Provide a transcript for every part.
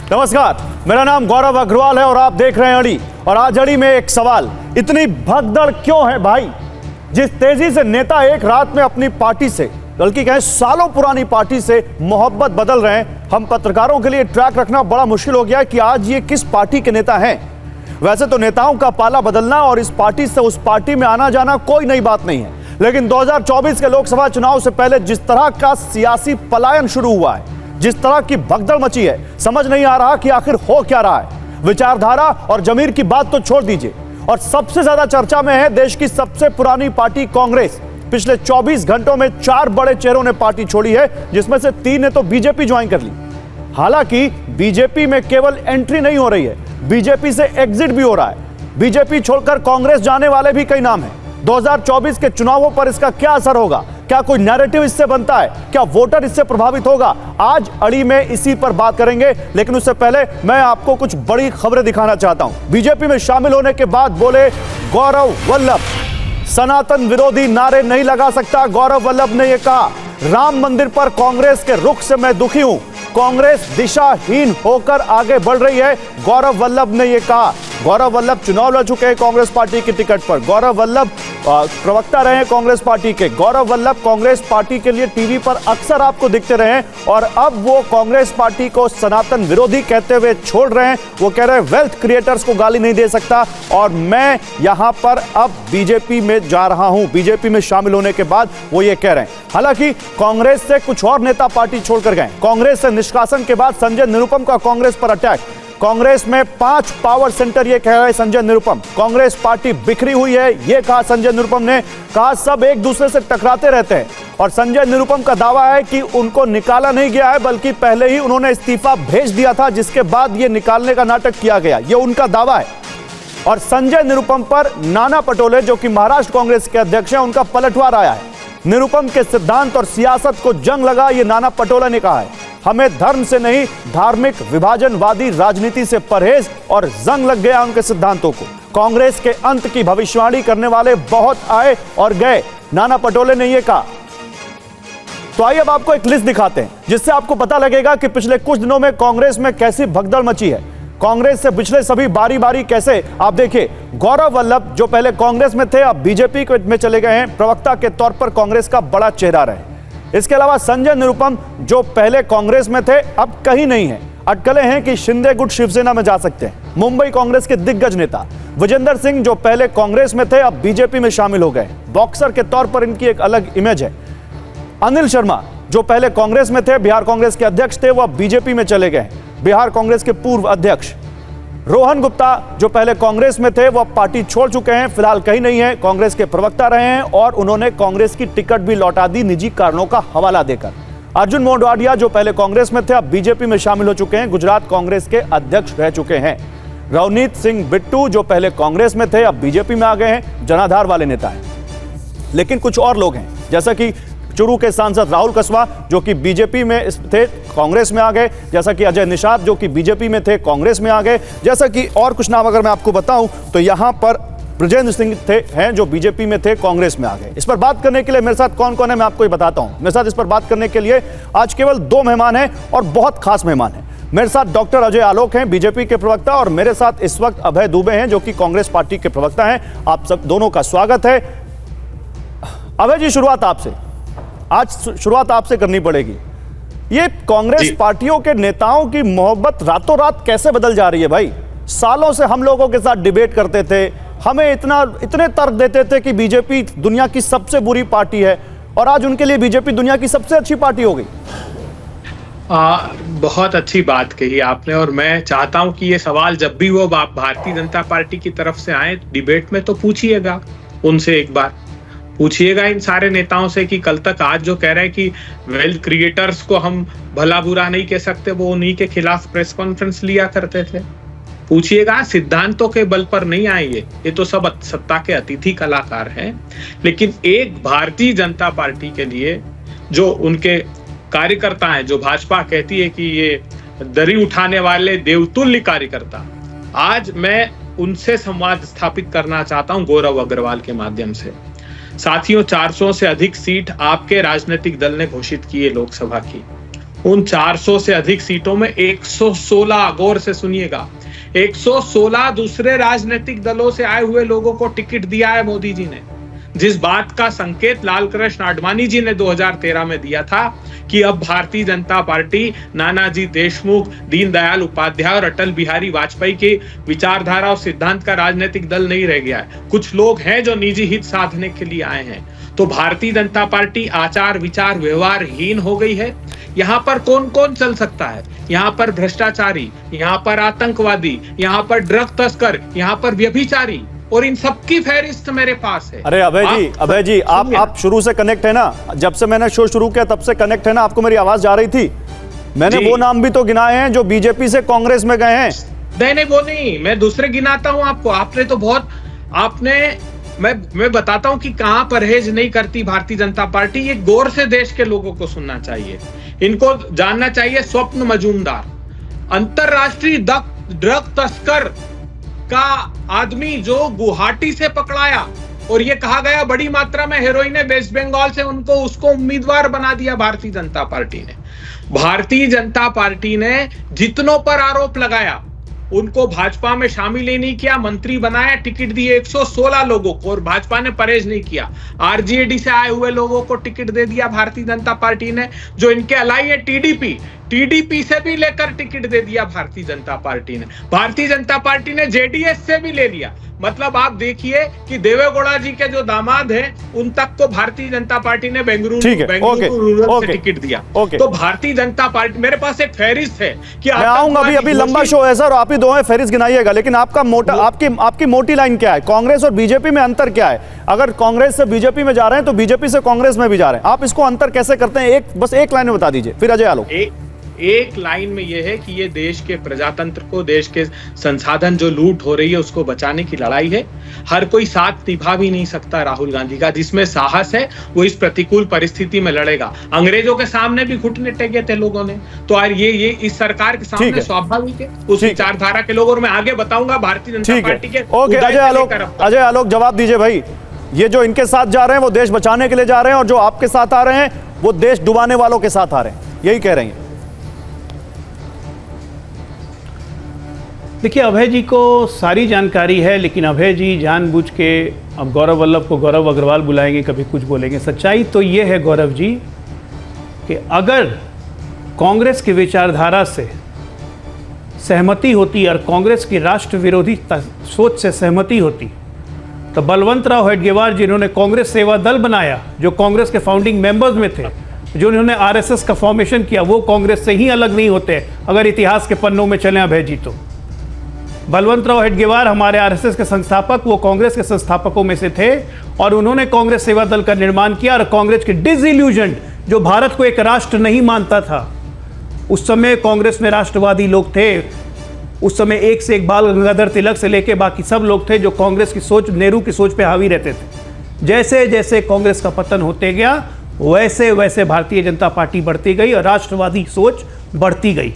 नमस्कार, मेरा नाम गौरव अग्रवाल है और आप देख रहे हैं अड़ी। और आज अड़ी में एक सवाल, इतनी भगदड़ क्यों है भाई? जिस तेजी से नेता एक रात में अपनी पार्टी से, बल्कि कहें सालों पुरानी पार्टी से मोहब्बत बदल रहे हैं, हम पत्रकारों के लिए ट्रैक रखना बड़ा मुश्किल हो गया है कि आज ये किस पार्टी के नेता हैं। वैसे तो नेताओं का पाला बदलना और इस पार्टी से उस पार्टी में आना जाना कोई नई बात नहीं है, लेकिन 2024 के लोकसभा चुनाव से पहले जिस तरह का सियासी पलायन शुरू हुआ है, जिस तरह की भगदड़ मची है, समझ नहीं आ रहा कि आखिर हो क्या रहा है। विचारधारा और जमीर की बात तो छोड़ दीजिए, और सबसे ज्यादा चर्चा में है देश की सबसे पुरानी पार्टी कांग्रेस। पिछले 24 घंटों में 4 बड़े चेहरों ने पार्टी छोड़ी है, जिसमें से 3 ने तो बीजेपी ज्वाइन कर ली। हालांकि बीजेपी में केवल एंट्री नहीं हो रही है, बीजेपी से एग्जिट भी हो रहा है। बीजेपी छोड़कर कांग्रेस जाने वाले भी कई नाम हैं। 2024 के चुनावों पर इसका क्या असर होगा? क्या कोई नैरेटिव इससे बनता है? क्या वोटर इससे प्रभावित होगा? आज अड़ी में इसी पर बात करेंगे, लेकिन उससे पहले मैं आपको कुछ बड़ी खबरें दिखाना चाहता हूं। बीजेपी में शामिल होने के बाद बोले गौरव वल्लभ, सनातन विरोधी नारे नहीं लगा सकता। गौरव वल्लभ ने यह कहा, राम मंदिर पर कांग्रेस के रुख से मैं दुखी हूं, कांग्रेस दिशाहीन होकर आगे बढ़ रही है, गौरव वल्लभ ने यह कहा। गौरव वल्लभ चुनाव लड़ चुके हैं कांग्रेस पार्टी की टिकट पर। गौरव वल्लभ प्रवक्ता रहे हैं कांग्रेस पार्टी के। गौरव वल्लभ कांग्रेस पार्टी के लिए टीवी पर अक्सर आपको दिखते रहे हैं, और अब वो कांग्रेस पार्टी को सनातन विरोधी कहते हुए छोड़ रहे हैं। वो कह रहे हैं वेल्थ क्रिएटर्स को गाली नहीं दे सकता, और मैं यहां पर अब बीजेपी में जा रहा हूं। बीजेपी में शामिल होने के बाद वो ये कह रहे हैं। हालांकि कांग्रेस से कुछ और नेता पार्टी छोड़कर गए। कांग्रेस से निष्कासन के बाद संजय निरुपम का कांग्रेस पर अटैक। कांग्रेस में 5 पावर सेंटर, ये कह रहे संजय निरुपम। कांग्रेस पार्टी बिखरी हुई है, ये कहा संजय निरुपम ने। कहा सब एक दूसरे से टकराते रहते हैं, और संजय निरुपम का दावा है कि उनको निकाला नहीं गया है, बल्कि पहले ही उन्होंने इस्तीफा भेज दिया था, जिसके बाद ये निकालने का नाटक किया गया, ये उनका दावा है। और संजय निरुपम पर नाना पटोले, जो कि महाराष्ट्र कांग्रेस के अध्यक्ष हैं, उनका पलटवार आया है। निरुपम के सिद्धांत और सियासत को जंग लगा, ये नाना पटोले ने कहा है। हमें धर्म से नहीं, धार्मिक विभाजनवादी राजनीति से परहेज, और जंग लग गया उनके सिद्धांतों को। कांग्रेस के अंत की भविष्यवाणी करने वाले बहुत आए और गए, नाना पटोले ने यह कहा। तो आइए अब आपको एक लिस्ट दिखाते हैं, जिससे आपको पता लगेगा कि पिछले कुछ दिनों में कांग्रेस में कैसी भगदड़ मची है। कांग्रेस से पिछले सभी बारी बारी कैसे, आप देखिए। गौरव वल्लभ जो पहले कांग्रेस में थे, अब बीजेपी में चले गए हैं, प्रवक्ता के तौर पर कांग्रेस का बड़ा चेहरा रहे। इसके अलावा संजय निरुपम जो पहले कांग्रेस में थे, अब कहीं नहीं है। अटकलें हैं कि शिंदे गुट शिवसेना में जा सकते हैं। मुंबई कांग्रेस के दिग्गज नेता विजेंद्र सिंह जो पहले कांग्रेस में थे, अब बीजेपी में शामिल हो गए। बॉक्सर के तौर पर इनकी एक अलग इमेज है। अनिल शर्मा जो पहले कांग्रेस में थे, बिहार कांग्रेस के अध्यक्ष थे, वो अब बीजेपी में चले गए, बिहार कांग्रेस के पूर्व अध्यक्ष। रोहन गुप्ता जो पहले कांग्रेस में थे, वो अब पार्टी छोड़ चुके हैं, फिलहाल कहीं नहीं है, कांग्रेस के प्रवक्ता रहे हैं, और उन्होंने कांग्रेस की टिकट भी लौटा दी निजी कारणों का हवाला देकर। अर्जुन मोढवाडिया जो पहले कांग्रेस में थे, अब बीजेपी में शामिल हो चुके हैं, गुजरात कांग्रेस के अध्यक्ष रह चुके हैं। रवनीत सिंह बिट्टू जो पहले कांग्रेस में थे, अब बीजेपी में आ गए हैं, जनाधार वाले नेता हैं। लेकिन कुछ और लोग हैं, जैसा कि चुरू के सांसद राहुल कसवा जो कि बीजेपी में थे, कांग्रेस में आ गए। जैसा कि अजय निषाद जो कि बीजेपी में थे, कांग्रेस में आ गए। जैसा कि और कुछ नाम अगर मैं आपको बताऊं तो यहां पर ब्रजेंद्र सिंह हैं जो बीजेपी में थे, कांग्रेस में आ गए। इस पर बात करने के लिए मेरे साथ कौन कौन है मैं आपको ये बताता हूं। मेरे साथ इस पर बात करने के लिए आज केवल 2 मेहमान हैं, और बहुत खास मेहमान हैं। मेरे साथ डॉक्टर अजय आलोक हैं, बीजेपी के प्रवक्ता, और मेरे साथ इस वक्त अभय दुबे हैं जो कि कांग्रेस पार्टी के प्रवक्ता हैं। आप सब दोनों का स्वागत है। अभय जी, शुरुआत आपसे, आज शुरुआत आपसे करनी पड़ेगी। ये कांग्रेस पार्टियों के नेताओं की मोहब्बत रातों रात कैसे बदल जा रही है भाई? सालों से हम लोगों के साथ डिबेट करते थे, हमें इतने तर्क देते थे कि बीजेपी दुनिया की सबसे बुरी पार्टी है, और आज उनके लिए बीजेपी दुनिया की सबसे अच्छी पार्टी हो गई। बहुत अच्छी बात कही आपने, और मैं चाहता हूं कि ये सवाल जब भी वो भारतीय जनता पार्टी की तरफ से आए डिबेट में, तो पूछिएगा उनसे, एक बार पूछिएगा इन सारे नेताओं से कि कल तक आज जो कह रहे हैं कि वेल्थ क्रिएटर्स को हम भला बुरा नहीं कह सकते, वो उन्हीं के खिलाफ प्रेस कॉन्फ्रेंस लिया करते थे। पूछिएगा, सिद्धांतों के बल पर नहीं आए ये तो सब सत्ता के अतिथि कलाकार हैं। लेकिन एक भारतीय जनता पार्टी के लिए जो उनके कार्यकर्ता हैं, जो भाजपा कहती है कि ये दरी उठाने वाले देवतुल्य कार्यकर्ता, आज मैं उनसे संवाद स्थापित करना चाहता हूं गौरव अग्रवाल के माध्यम से। साथियों, 400 से अधिक सीट आपके राजनीतिक दल ने घोषित की है लोकसभा की। उन 400 से अधिक सीटों में 116, गौर से सुनिएगा, 116 दूसरे राजनीतिक दलों से आए हुए लोगों को टिकट दिया है मोदी जी ने। जिस बात का संकेत लालकृष्ण आडवाणी जी ने 2013 में दिया था कि अब भारतीय जनता पार्टी नानाजी देशमुख, दीनदयाल उपाध्याय और अटल बिहारी वाजपेयी की विचारधारा और सिद्धांत का राजनीतिक दल नहीं रह गया है, कुछ लोग हैं जो निजी हित साधने के लिए आए हैं। तो भारतीय जनता पार्टी आचार विचार व्यवहारहीन हो गई है। यहाँ पर कौन कौन चल सकता है? यहाँ पर भ्रष्टाचारी, यहाँ पर आतंकवादी, यहाँ पर ड्रग तस्कर, यहाँ पर व्यभिचारी, और इन सबकी फहरिस्त मेरे पास है। अरे अभय जी आप शुरू से कनेक्ट है ना? जब से मैंने शो शुरू किया तब से कनेक्ट है ना? आपको मेरी आवाज जा रही थी? मैंने वो नाम भी तो गिनाए हैं जो बीजेपी से कांग्रेस में गए हैं। नहीं, वो नहीं, मैं दूसरे गिनाता हूं आपको। आपने तो बहुत, मैं बताता हूं कि कहां परहेज नहीं करती भारतीय जनता पार्टी। ये गौर से देश के लोगों को सुनना चाहिए, इनको जानना चाहिए। स्वप्न मजूमदार, अंतरराष्ट्रीय ड्रग तस्कर का आदमी जो गुवाहाटी से पकड़ाया, और ये कहा गया बड़ी मात्रा में हेरोइन है वेस्ट बंगाल से, उसको उम्मीदवार बना दिया भारतीय जनता पार्टी ने। भारतीय जनता पार्टी ने जितनों पर आरोप लगाया उनको भाजपा में शामिल ही नहीं किया, मंत्री बनाया, टिकट दिए 116 लोगों को, और भाजपा ने परहेज नहीं किया। आरजेडी से आए हुए लोगों को टिकट दे दिया भारतीय जनता पार्टी ने। जो इनके अलाई है टीडीपी से भी लेकर टिकट दे दिया भारतीय जनता पार्टी ने। भारतीय जनता पार्टी ने जेडीएस से भी ले लिया। मतलब आप देखिए कि देवेगौड़ा जी के जो दामाद हैं उन तक को भारतीय जनता पार्टी ने बेंगलुरु रूरल से टिकट दिया। तो भारतीय जनता पार्टी, मेरे पास एक फहरिस्त है कि मैं आऊंगा, अभी लंबा शो है सर, आप ही दो फहरिस्त गिनाइएगा, लेकिन आपका मोटा आपकी मोटी लाइन क्या है? कांग्रेस और बीजेपी में अंतर क्या है? अगर कांग्रेस से बीजेपी में जा रहे हैं तो बीजेपी से कांग्रेस में भी जा रहे हैं, आप इसको अंतर कैसे करते हैं? बस एक लाइन में बता दीजिए, फिर अजय आलोक। एक लाइन में यह है कि ये देश के प्रजातंत्र को, देश के संसाधन जो लूट हो रही है उसको बचाने की लड़ाई है। हर कोई साथ निभा भी नहीं सकता राहुल गांधी का। जिसमें साहस है वो इस प्रतिकूल परिस्थिति में लड़ेगा। अंग्रेजों के सामने भी घुटने टेके थे लोगों ने, तो ये इस सरकार के सामने स्वाभाविक है उस विचारधारा के लोग। और मैं आगे बताऊंगा भारतीय जनता पार्टी के। अजय आलोक जवाब दीजिए भाई, ये जो इनके साथ जा रहे हैं वो देश बचाने के लिए जा रहे हैं, और जो आपके साथ आ रहे हैं वो देश डुबाने वालों के साथ आ रहे हैं, यही कह रहे हैं? देखिए, अभय जी को सारी जानकारी है, लेकिन अभय जी जानबूझ के अब गौरव वल्लभ को गौरव अग्रवाल बुलाएंगे, कभी कुछ बोलेंगे। सच्चाई तो ये है गौरव जी कि अगर कांग्रेस की विचारधारा से सहमति होती और कांग्रेस की राष्ट्र विरोधी सोच से सहमति होती तो बलवंतराव हेडगेवार जिन्होंने कांग्रेस सेवा दल बनाया, जो कांग्रेस के फाउंडिंग मेंबर्स में थे, जो उन्होंने आरएसएस का फॉर्मेशन किया, वो कांग्रेस से ही अलग नहीं होते अगर इतिहास के पन्नों में चले अभय जी। तो बलवंतराव हेडगेवार हमारे आरएसएस के संस्थापक, वो कांग्रेस के संस्थापकों में से थे, और उन्होंने कांग्रेस सेवा दल का निर्माण किया। और कांग्रेस के डिसइल्यूजन्ड, जो भारत को एक राष्ट्र नहीं मानता था, उस समय कांग्रेस में राष्ट्रवादी लोग थे। उस समय एक से एक बाल गंगाधर तिलक से लेके बाकी सब लोग थे जो कांग्रेस की सोच, नेहरू की सोच पे हावी रहते थे। जैसे जैसे कांग्रेस का पतन होते गया वैसे वैसे भारतीय जनता पार्टी बढ़ती गई और राष्ट्रवादी सोच बढ़ती गई।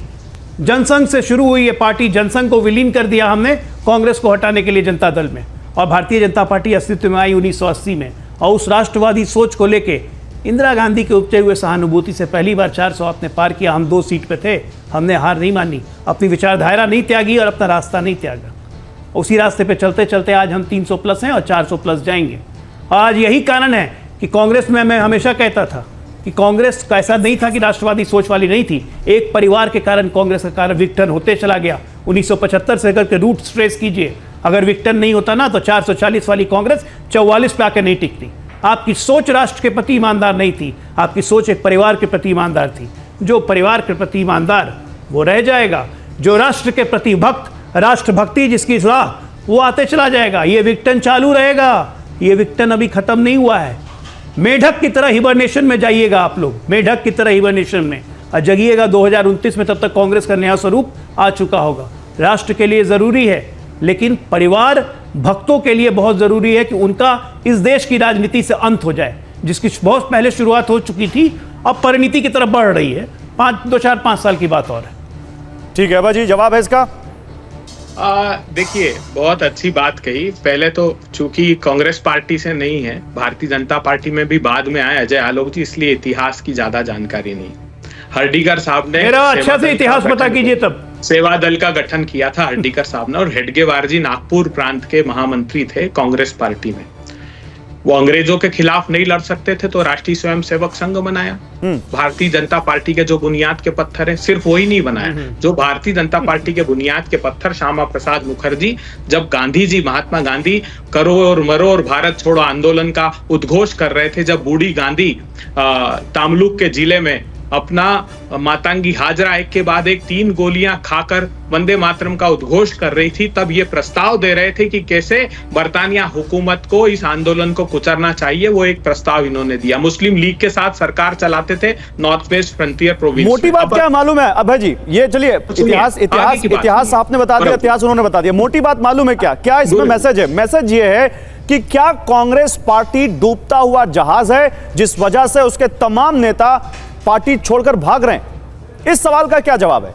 जनसंघ से शुरू हुई ये पार्टी, जनसंघ को विलीन कर दिया हमने कांग्रेस को हटाने के लिए जनता दल में, और भारतीय जनता पार्टी अस्तित्व में आई 1980 में। और उस राष्ट्रवादी सोच को लेके इंदिरा गांधी के उपजे हुए सहानुभूति से पहली बार 400 आपने पार किया। हम 2 सीट पे थे, हमने हार नहीं मानी, अपनी विचारधारा नहीं त्यागी और अपना रास्ता नहीं त्यागा। उसी रास्ते पे चलते चलते आज हम 300 प्लस हैं और 400 प्लस जाएंगे। आज यही कारण है कि कांग्रेस में मैं हमेशा कहता था कि कांग्रेस का ऐसा नहीं था कि राष्ट्रवादी सोच वाली नहीं थी। एक परिवार के कारण कांग्रेस का कारण विघटन होते चला गया। 1975 से अगर के रूट ट्रेस कीजिए, अगर विघटन नहीं होता ना तो 440 वाली कांग्रेस 44 पे आके नहीं टिकती। आपकी सोच राष्ट्र के प्रति ईमानदार नहीं थी, आपकी सोच एक परिवार के प्रति ईमानदार थी। जो परिवार के प्रति ईमानदार वो रह जाएगा, जो राष्ट्र के प्रति भक्त, राष्ट्रभक्ति जिसकी राह, वो आते चला जाएगा। ये विघटन चालू रहेगा, ये विघटन अभी खत्म नहीं हुआ है। मेढक की तरह हिबरनेशन में जाइएगा आप लोग, मेढक की तरह हिबरनेशन में और जगिएगा। 2029 में तब तक कांग्रेस का नया स्वरूप आ चुका होगा। राष्ट्र के लिए ज़रूरी है, लेकिन परिवार भक्तों के लिए बहुत ज़रूरी है कि उनका इस देश की राजनीति से अंत हो जाए, जिसकी बहुत पहले शुरुआत हो चुकी थी, अब परिणति की तरफ बढ़ रही है। 5 साल की बात और है। ठीक है अभय जी, जवाब है इसका? देखिए, बहुत अच्छी बात कही। पहले तो चूंकि कांग्रेस पार्टी से नहीं है, भारतीय जनता पार्टी में भी बाद में आए अजय आलोक जी, इसलिए इतिहास की ज्यादा जानकारी नहीं। हर्डीकर साहब ने मेरा अच्छा सेवा से दल इतिहास का बता गठन कीजिए किया। तब। सेवा दल का गठन किया था हर्डीकर साहब ने, और हेडगेवार जी नागपुर प्रांत के महामंत्री थे कांग्रेस पार्टी में। वो अंग्रेजों के खिलाफ नहीं लड़ सकते थे तो राष्ट्रीय स्वयंसेवक संघ बनाया। भारतीय जनता पार्टी के जो बुनियाद के पत्थर है, सिर्फ वही नहीं बनाया, जो भारतीय जनता पार्टी के बुनियाद के पत्थर श्यामा प्रसाद मुखर्जी, जब गांधी जी, महात्मा गांधी करो और मरो और भारत छोड़ो आंदोलन का उद्घोष कर रहे थे, जब बूढ़ी गांधी तामलुक के जिले में अपना मातंगी हाजरा एक के बाद एक 3 गोलियां खाकर वंदे मातरम का उद्घोष कर रही थी, तब ये प्रस्ताव दे रहे थे कि कैसे बरतानिया हुकूमत को इस आंदोलन को कुचलना चाहिए। वो एक प्रस्ताव इन्होंने दिया। मुस्लिम लीग के साथ सरकार चलाते थे नॉर्थ वेस्ट फ्रंटियर प्रोविंस। मोटी बात क्या मालूम है अभय जी? ये चलिए, इतिहास आपने बता दिया, इतिहास उन्होंने बता दिया। मोटी बात मालूम है क्या इसमें मैसेज है? मैसेज ये है कि क्या कांग्रेस पार्टी डूबता हुआ जहाज है जिस वजह से उसके तमाम नेता पार्टी छोड़कर भाग रहे हैं? इस सवाल का क्या जवाब है?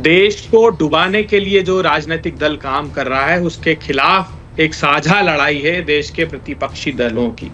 देश को डुबाने के लिए जो राजनीतिक दल काम कर रहा है, उसके खिलाफ एक साझा लड़ाई है देश के प्रतिपक्षी दलों की।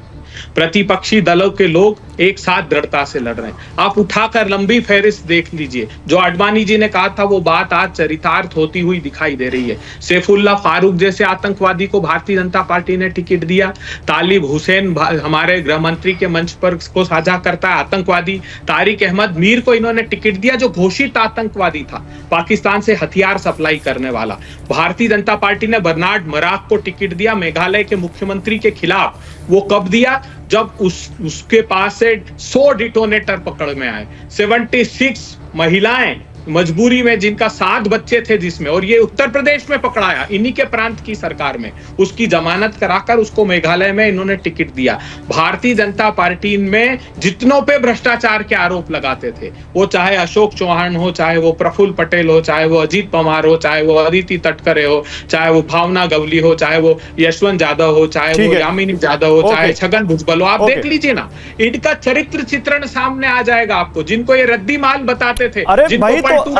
प्रतिपक्षी दलों के लोग एक साथ दृढ़ता से लड़ रहे हैं। आप उठाकर लंबी फहरिस्त देख लीजिए। जो आडवाणी जी ने कहा था वो बात आज चरितार्थ होती हुई दिखाई दे रही है। सैफुल्लाह फारूक जैसे आतंकवादी को भारतीय जनता पार्टी ने टिकट दिया। तालिब हुसैन हमारे गृह मंत्री के मंच पर को साझा करता है, आतंकवादी। तारिक अहमद मीर को इन्होंने टिकट दिया जो घोषित आतंकवादी था, पाकिस्तान से हथियार सप्लाई करने वाला। भारतीय जनता पार्टी ने बर्नार्ड मराक को टिकट दिया मेघालय के मुख्यमंत्री के खिलाफ। वो कब दिया? जब उसके पास से 100 डिटोनेटर पकड़ में आए। 76 महिलाएं मजबूरी में, जिनका 7 बच्चे थे जिसमें, और ये उत्तर प्रदेश में पकड़ाया इन्हीं के प्रांत की सरकार में, उसकी जमानत कराकर उसको मेघालय में इन्होंने टिकट दिया। भारतीय जनता पार्टी में जितनों पे भ्रष्टाचार के आरोप लगाते थे, वो चाहे अशोक चौहान हो, चाहे वो प्रफुल्ल पटेल हो, चाहे वो अजीत पवार हो, चाहे वो अदिति तटकरे हो, चाहे वो भावना गवली हो, चाहे वो यशवंत यादव हो, चाहे वो यामिनी यादव हो, चाहे छगन भुजबल हो, आप देख लीजिए ना, इनका चरित्र चित्रण सामने आ जाएगा आपको। जिनको ये रद्दी माल बताते थे, अरे भाई, तो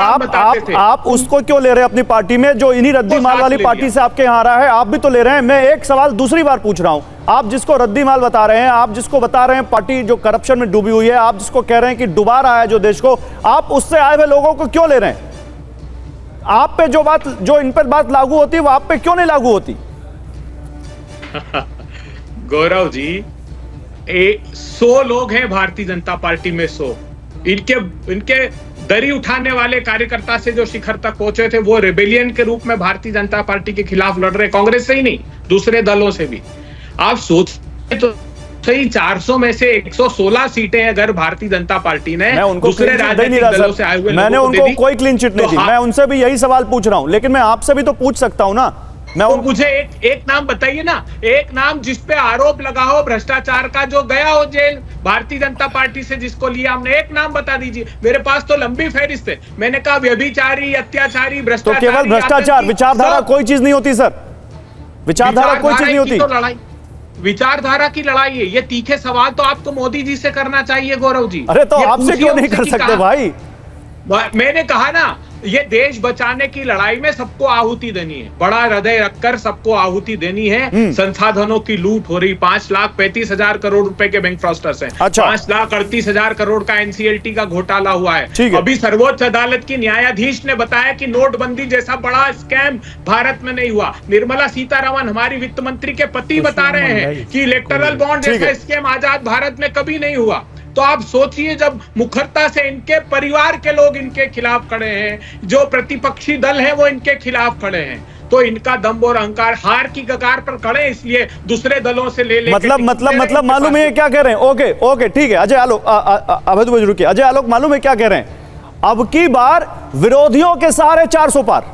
आप उसको क्यों ले रहे हैं अपनी पार्टी में, जो इन्हीं रद्दी माल वाली पार्टी से आपके यहाँ आ रहा है? आप भी तो ले रहे हैं। मैं एक सवाल दूसरी बार पूछ रहा हूं। आप जिसको रद्दी माल बता रहे हैं, आप जिसको बता रहे हैं पार्टी जो करप्शन में डूबी हुई है, आप जिसको कह रहे हैं कि डुबा रहा है जो देश को, आप उससे आए हुए लोगों को क्यों ले रहे हैं? आप पे जो इन पर बात लागू होती है वो आप पे क्यों नहीं लागू होती? गौरव जी, 100 लोग हैं भारतीय जनता पार्टी में, 100 इनके दरी उठाने वाले कार्यकर्ता से जो शिखर तक पहुंचे थे, वो रेबेलियन के रूप में भारतीय जनता पार्टी के खिलाफ लड़ रहे, कांग्रेस से ही नहीं, दूसरे दलों से भी। आप सोचते तो सही, 400 में से 116 सीटें अगर भारतीय जनता पार्टी ने दूसरे राजनीतिक दलों से आए हुए, मैंने उनको कोई क्लीन चिट नहीं दी। मैं उनसे भी यही सवाल पूछ रहा हूं, लेकिन मैं आपसे भी तो पूछ सकता हूं ना। तो मुझे एक नाम बताइए ना, एक नाम जिसपे आरोप लगा हो भ्रष्टाचार का, जो गया हो जेल भारतीय जनता पार्टी से, जिसको लिया हमने, एक नाम बता दीजिए। मेरे पास तो लंबी फहरिस्त है। मैंने कहा व्यभिचारी, अत्याचारी, भ्रष्टाचारी। तो केवल भ्रष्टाचार, विचारधारा कोई चीज नहीं होती सर, विचारधारा कोई चीज नहीं होती। तो लड़ाई विचारधारा की लड़ाई है। ये तीखे सवाल तो आपको मोदी जी से करना चाहिए गौरव जी। अरे तो आपसे क्यों नहीं कर सकते भाई? मैंने कहा ना, ये देश बचाने की लड़ाई में सबको आहुति देनी है, बड़ा हृदय रखकर सबको आहुति देनी है। संसाधनों की लूट हो रही, 5,35,000 करोड़ रुपए के बैंक फ्रॉस्टर्स हैं। अच्छा। 5,38,000 करोड़ का एनसीएलटी का घोटाला हुआ है। अभी सर्वोच्च अदालत की न्यायाधीश ने बताया कि नोटबंदी जैसा बड़ा स्कैम भारत में नहीं हुआ। निर्मला सीतारमण, हमारी वित्त मंत्री के पति, बता रहे हैं कि इलेक्टोरल बॉन्ड जैसा स्कैम आजाद भारत में कभी नहीं हुआ। तो आप सोचिए, जब मुखरता से इनके परिवार के लोग इनके खिलाफ खड़े हैं, जो प्रतिपक्षी दल हैं वो इनके खिलाफ खड़े हैं, तो इनका दम और अहंकार हार की कगार पर खड़े, इसलिए दूसरे दलों से ले मतलब मालूम है क्या कह रहे हैं? ओके ठीक है। अजय आलोक, अवध रुकिए। अजय आलोक, मालूम है क्या कह रहे हैं? अब की बार विरोधियों के सारे 400 पार,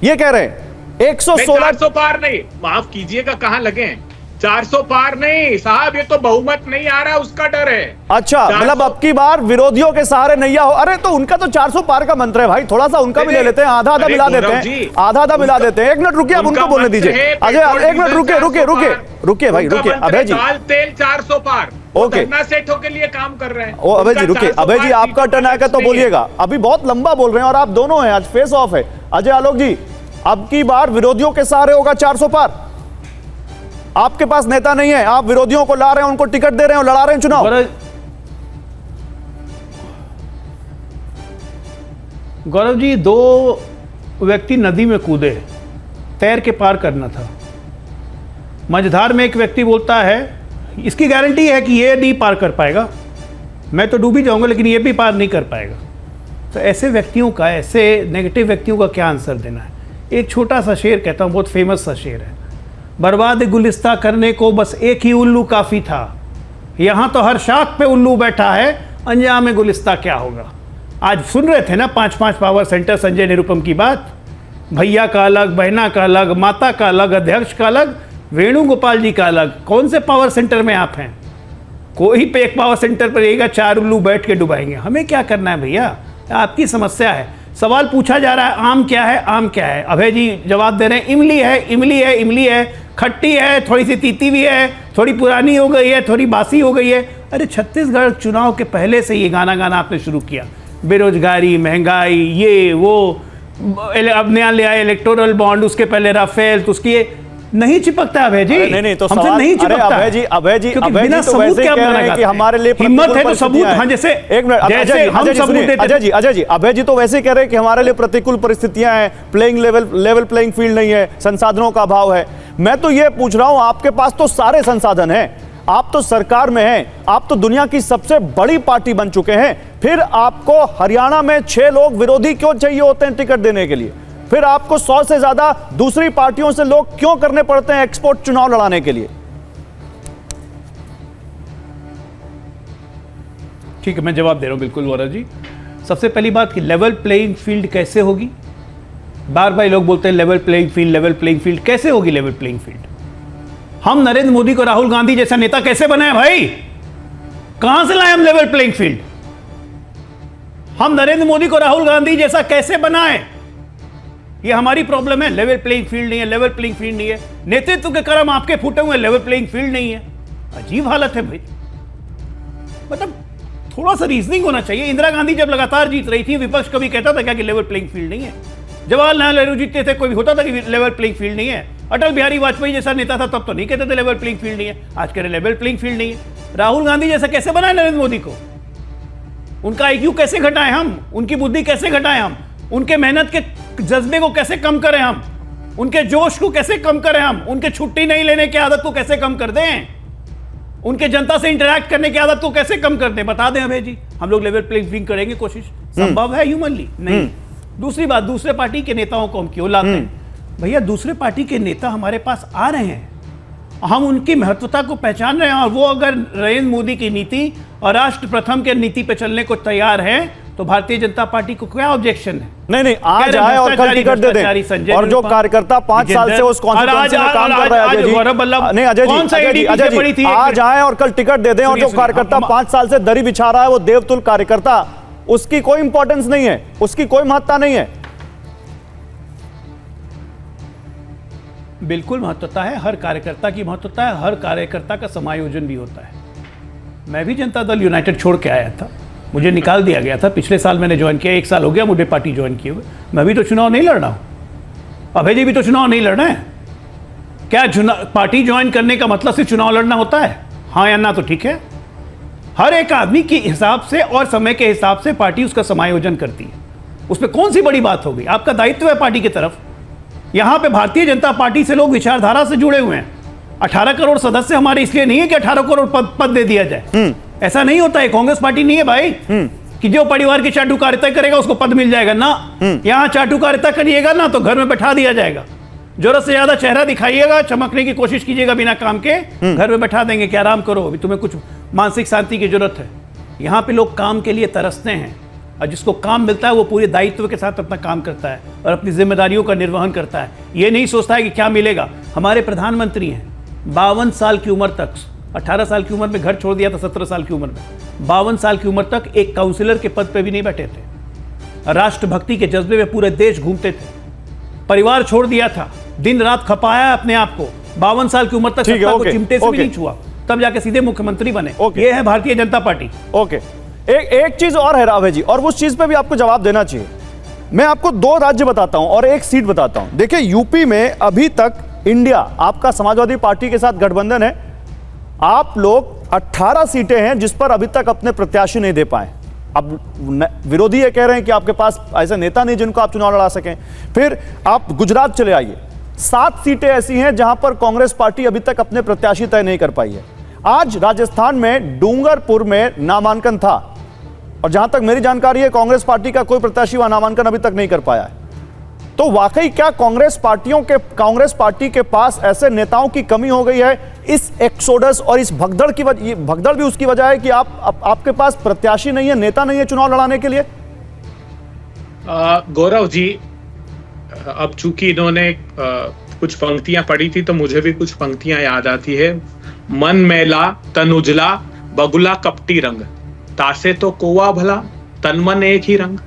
ये कह रहे हैं। 116 पार नहीं, माफ कीजिएगा, कहां लगे हैं 400 पार नहीं साहब, ये तो बहुमत नहीं आ रहा, उसका डर है। अच्छा, मतलब अब की बार विरोधियों के सहारे नैया हो। अरे तो उनका तो 400 पार का मंत्र है भाई, थोड़ा सा उनका भी ले लेते हैं, आधा मिला देते हैं, आधा मिला देते हैं। 1 मिनट रुकिए, अब उनको बोलने दीजिए। अजय 1 मिनट रुकिए भाई, रुकिए अभय जी। तेल 400 पार, ओके, सेठों के लिए काम कर रहे हैं। ओ अभय जी रुकिए, अभय जी आपका टर्न आएगा तो बोलिएगा, अभी बहुत लंबा बोल रहे हैं और आप दोनों हैं, आज फेस ऑफ है। अजय आलोक जी, अब की बार विरोधियों के सहारे होगा 400 पार। आपके पास नेता नहीं है, आप विरोधियों को ला रहे हैं, उनको टिकट दे रहे हैं और लड़ा रहे हैं चुनाव। गौरव जी, दो व्यक्ति नदी में कूदे, तैर के पार करना था। मझधार में एक व्यक्ति बोलता है इसकी गारंटी है कि ये नहीं पार कर पाएगा, मैं तो डूब ही जाऊंगा लेकिन ये भी पार नहीं कर पाएगा। तो ऐसे व्यक्तियों का, ऐसे नेगेटिव व्यक्तियों का क्या आंसर देना है? एक छोटा सा शेर कहता हूँ, बहुत फेमस सा शेर है, बर्बाद गुलिस्ता करने को बस एक ही उल्लू काफ़ी था, यहाँ तो हर शाख पे उल्लू बैठा है, अंजाम गुलिस्ता क्या होगा। आज सुन रहे थे ना 5-5 पावर सेंटर, संजय निरुपम की बात, भैया का अलग, बहना का अलग, माता का अलग, अध्यक्ष का अलग, वेणुगोपाल जी का अलग। कौन से पावर सेंटर में आप हैं? कोई पे एक पावर सेंटर पर रहेगा, 4 उल्लू बैठ के डुबाएंगे। हमें क्या करना है भैया? आपकी समस्या है। सवाल पूछा जा रहा है आम क्या है, आम क्या है? अभय जी जवाब दे रहे हैं इमली है, इमली है, इमली है, खट्टी है, थोड़ी सी तीती भी है, थोड़ी पुरानी हो गई है, थोड़ी बासी हो गई है। अरे छत्तीसगढ़ चुनाव के पहले से ये गाना गाना आपने शुरू किया, बेरोजगारी, महंगाई, ये वो, अब नया ले आए इलेक्टोरल बॉन्ड, उसके पहले राफेल, तो उसकी नहीं चिपकता अभय जी। नहीं तो हमसे सवाल, नहीं चिपकता। अभय जी बिना तो वैसे कह रहे हैं कि हमारे लिए हिम्मत है तो सबूत। हाँ, जैसे एक मिनट, जैसे हम सबूत देते। अजय जी अभय जी तो वैसे कह रहे हैं कि हमारे लिए प्रतिकूल परिस्थितियां हैं, प्लेइंग लेवल प्लेइंग फील्ड नहीं है, संसाधनों का अभाव है। मैं तो ये पूछ रहा हूं, आपके पास तो सारे संसाधन हैं, आप तो सरकार में हैं, आप तो दुनिया की सबसे बड़ी पार्टी बन चुके हैं, फिर आपको हरियाणा में 6 लोग विरोधी क्यों चाहिए होते हैं टिकट देने के लिए? फिर आपको 100 से ज्यादा दूसरी पार्टियों से लोग क्यों करने पड़ते हैं एक्सपोर्ट चुनाव लड़ाने के लिए? ठीक है, मैं जवाब दे रहा हूं बिल्कुल गौरव जी। सबसे पहली बात कि लेवल प्लेइंग फील्ड कैसे होगी? बार बार लोग बोलते हैं level playing field, level playing field. कैसे होगी लेवल प्लेइंग फील्ड? हम नरेंद्र मोदी को राहुल गांधी जैसा नेता कैसे बनाए भाई? कहां से लाए हम लेवल प्लेइंग फील्ड? हम नरेंद्र मोदी को राहुल गांधी जैसा कैसे बनाए? ये हमारी प्रॉब्लम है। लेवल प्लेइंग फील्ड नहीं है, लेवल प्लेइंग फील्ड नहीं है, नेतृत्व के कर्म आपके फूटे हुए, लेवल प्लेइंग फील्ड नहीं है। अजीब हालत है भाई। मतलब थोड़ा सा रीजनिंग होना चाहिए। इंदिरा गांधी जब लगातार जीत रही थी, विपक्ष कभी कहता था क्या कि लेवल प्लेइंग फील्ड नहीं है? जवाहरलाल नेहरू जीतते थे, कोई होता था कि लेवल प्लेइंग फील्ड नहीं है? अटल बिहारी वाजपेयी जैसा नेता था तब तो नहीं कहते थे लेवल प्लेइंग फील्ड नहीं है। आज कह रहे लेवल प्लेइंग फील्ड नहीं है। राहुल गांधी जैसा कैसे बनाए नरेंद्र मोदी को? उनका IQ कैसे घटाएं हम? उनकी बुद्धि कैसे घटाएं हम? उनके मेहनत के जज्बे को कैसे कम करें हम? उनके जोश को कैसे कम करें हम? उनके छुट्टी नहीं लेने की आदत को कैसे कम कर दें? उनके जनता से इंटरैक्ट करने की आदत को कैसे कम कर दें? बता दें अभय जी, हम लोग लेवल प्लेइंग फील्ड करेंगे कोशिश। संभव है ह्यूमनली? नहीं। दूसरी बात, दूसरे पार्टी के नेताओं को हम क्यों लाते हैं? भैया दूसरे पार्टी के नेता हमारे पास आ रहे हैं, हम उनकी महत्वता को पहचान रहे हैं, और वो अगर नरेंद्र मोदी की नीति और राष्ट्र प्रथम के नीति पे चलने को तैयार हैं तो भारतीय जनता पार्टी को क्या ऑब्जेक्शन है? नहीं आज आए और कल टिकट दे दें। और जो कार्यकर्ता 5 साल से उस कॉन्स्टिट्यूएंसी में काम कर रहा है, अजय जी आज आए और कल टिकट दे दें, और जो कार्यकर्ता 5 साल से दरी बिछा रहा है वो देवतुल्य कार्यकर्ता, उसकी कोई इंपॉर्टेंस नहीं है, उसकी कोई महत्ता नहीं है। बिल्कुल महत्वता है, हर कार्यकर्ता की महत्वता है, हर कार्यकर्ता का समायोजन भी होता है। मैं भी जनता दल यूनाइटेड छोड़ के आया था, मुझे निकाल दिया गया था। पिछले साल मैंने ज्वाइन किया, 1 साल हो गया मुझे पार्टी ज्वाइन किए हुए। मैं भी तो चुनाव नहीं लड़ रहा हूं, अभय जी भी तो चुनाव नहीं लड़ रहे हैं। क्या पार्टी ज्वाइन करने का मतलब सिर्फ चुनाव लड़ना होता है? हाँ या ना तो ठीक है। हर एक आदमी के हिसाब से और समय के हिसाब से पार्टी उसका समायोजन करती है, उसमें कौन सी बड़ी बात हो गई? आपका दायित्व है पार्टी की तरफ। यहां पे भारतीय जनता पार्टी से लोग विचारधारा से जुड़े हुए हैं। 18 करोड़ सदस्य हमारे इसलिए नहीं है कि 18 करोड़ पद दे दिया जाए, ऐसा नहीं होता है। कांग्रेस पार्टी नहीं है भाई कि जो परिवार की चाटुकारिता करेगा उसको पद मिल जाएगा ना। यहां चाटुकारिता करिएगा ना तो घर में बैठा दिया जाएगा। जरूरत से ज्यादा चेहरा दिखाइएगा, चमकने की कोशिश कीजिएगा बिना काम के, घर में बैठा देंगे कि आराम करो, अभी तुम्हें कुछ मानसिक शांति की जरूरत है। यहां पे लोग काम के लिए तरसते हैं, और जिसको काम मिलता है वो पूरे दायित्व के साथ अपना काम करता है और अपनी जिम्मेदारियों का निर्वहन करता है। ये नहीं सोचता है कि क्या मिलेगा। हमारे प्रधानमंत्री हैं 52 साल की उम्र तक, 18 साल की उम्र में घर छोड़ दिया था, 17 साल की उम्र में 52 साल की उम्र तक एक काउंसिलर के पद पे भी नहीं बैठे थे। राष्ट्रभक्ति के जज्बे में पूरे देश घूमते थे, परिवार छोड़ दिया था, दिन रात खपाया अपने आप को, 52 साल की उम्र तक सत्ता को चिमटे से भी नहीं छुआ, तब जाके सीधे मुख्यमंत्री बने। ये है भारतीय जनता पार्टी। ओके, एक चीज और है रावे जी, और उस चीज पे भी आपको जवाब देना चाहिए। मैं आपको 2 राज्य बताता हूं और 1 सीट बताता हूं। देखिए यूपी में अभी तक इंडिया, आपका समाजवादी पार्टी के साथ गठबंधन है, आप लोग 18 सीटें हैं जिस पर अभी तक अपने प्रत्याशी नहीं दे पाए। अब विरोधी ये कह रहे हैं कि आपके पास ऐसे नेता नहीं जिनको आप चुनाव लड़ा सकें। फिर आप गुजरात चले आइए, 7 सीटें ऐसी हैं जहां पर कांग्रेस पार्टी अभी तक अपने प्रत्याशी तय नहीं कर पाई है। आज राजस्थान में डूंगरपुर में नामांकन था और जहां तक मेरी जानकारी है कांग्रेस पार्टी का कोई प्रत्याशी वहां नामांकन अभी तक नहीं कर पाया है। तो वाकई क्या कांग्रेस पार्टी के पास ऐसे नेताओं की कमी हो गई है इस एक्सोडस और इस भगदड़ की भगदड़ भी उसकी वजह है कि आपके पास प्रत्याशी नहीं है, नेता नहीं है चुनाव लड़ाने के लिए? गौरव जी, अब चूंकि इन्होंने कुछ पंक्तियां पढ़ी थी तो मुझे भी कुछ पंक्तियां याद आती है। मन मैला तन उजला बगुला कपटी रंग, तासे तो कोवा भला तन मन एक ही रंग।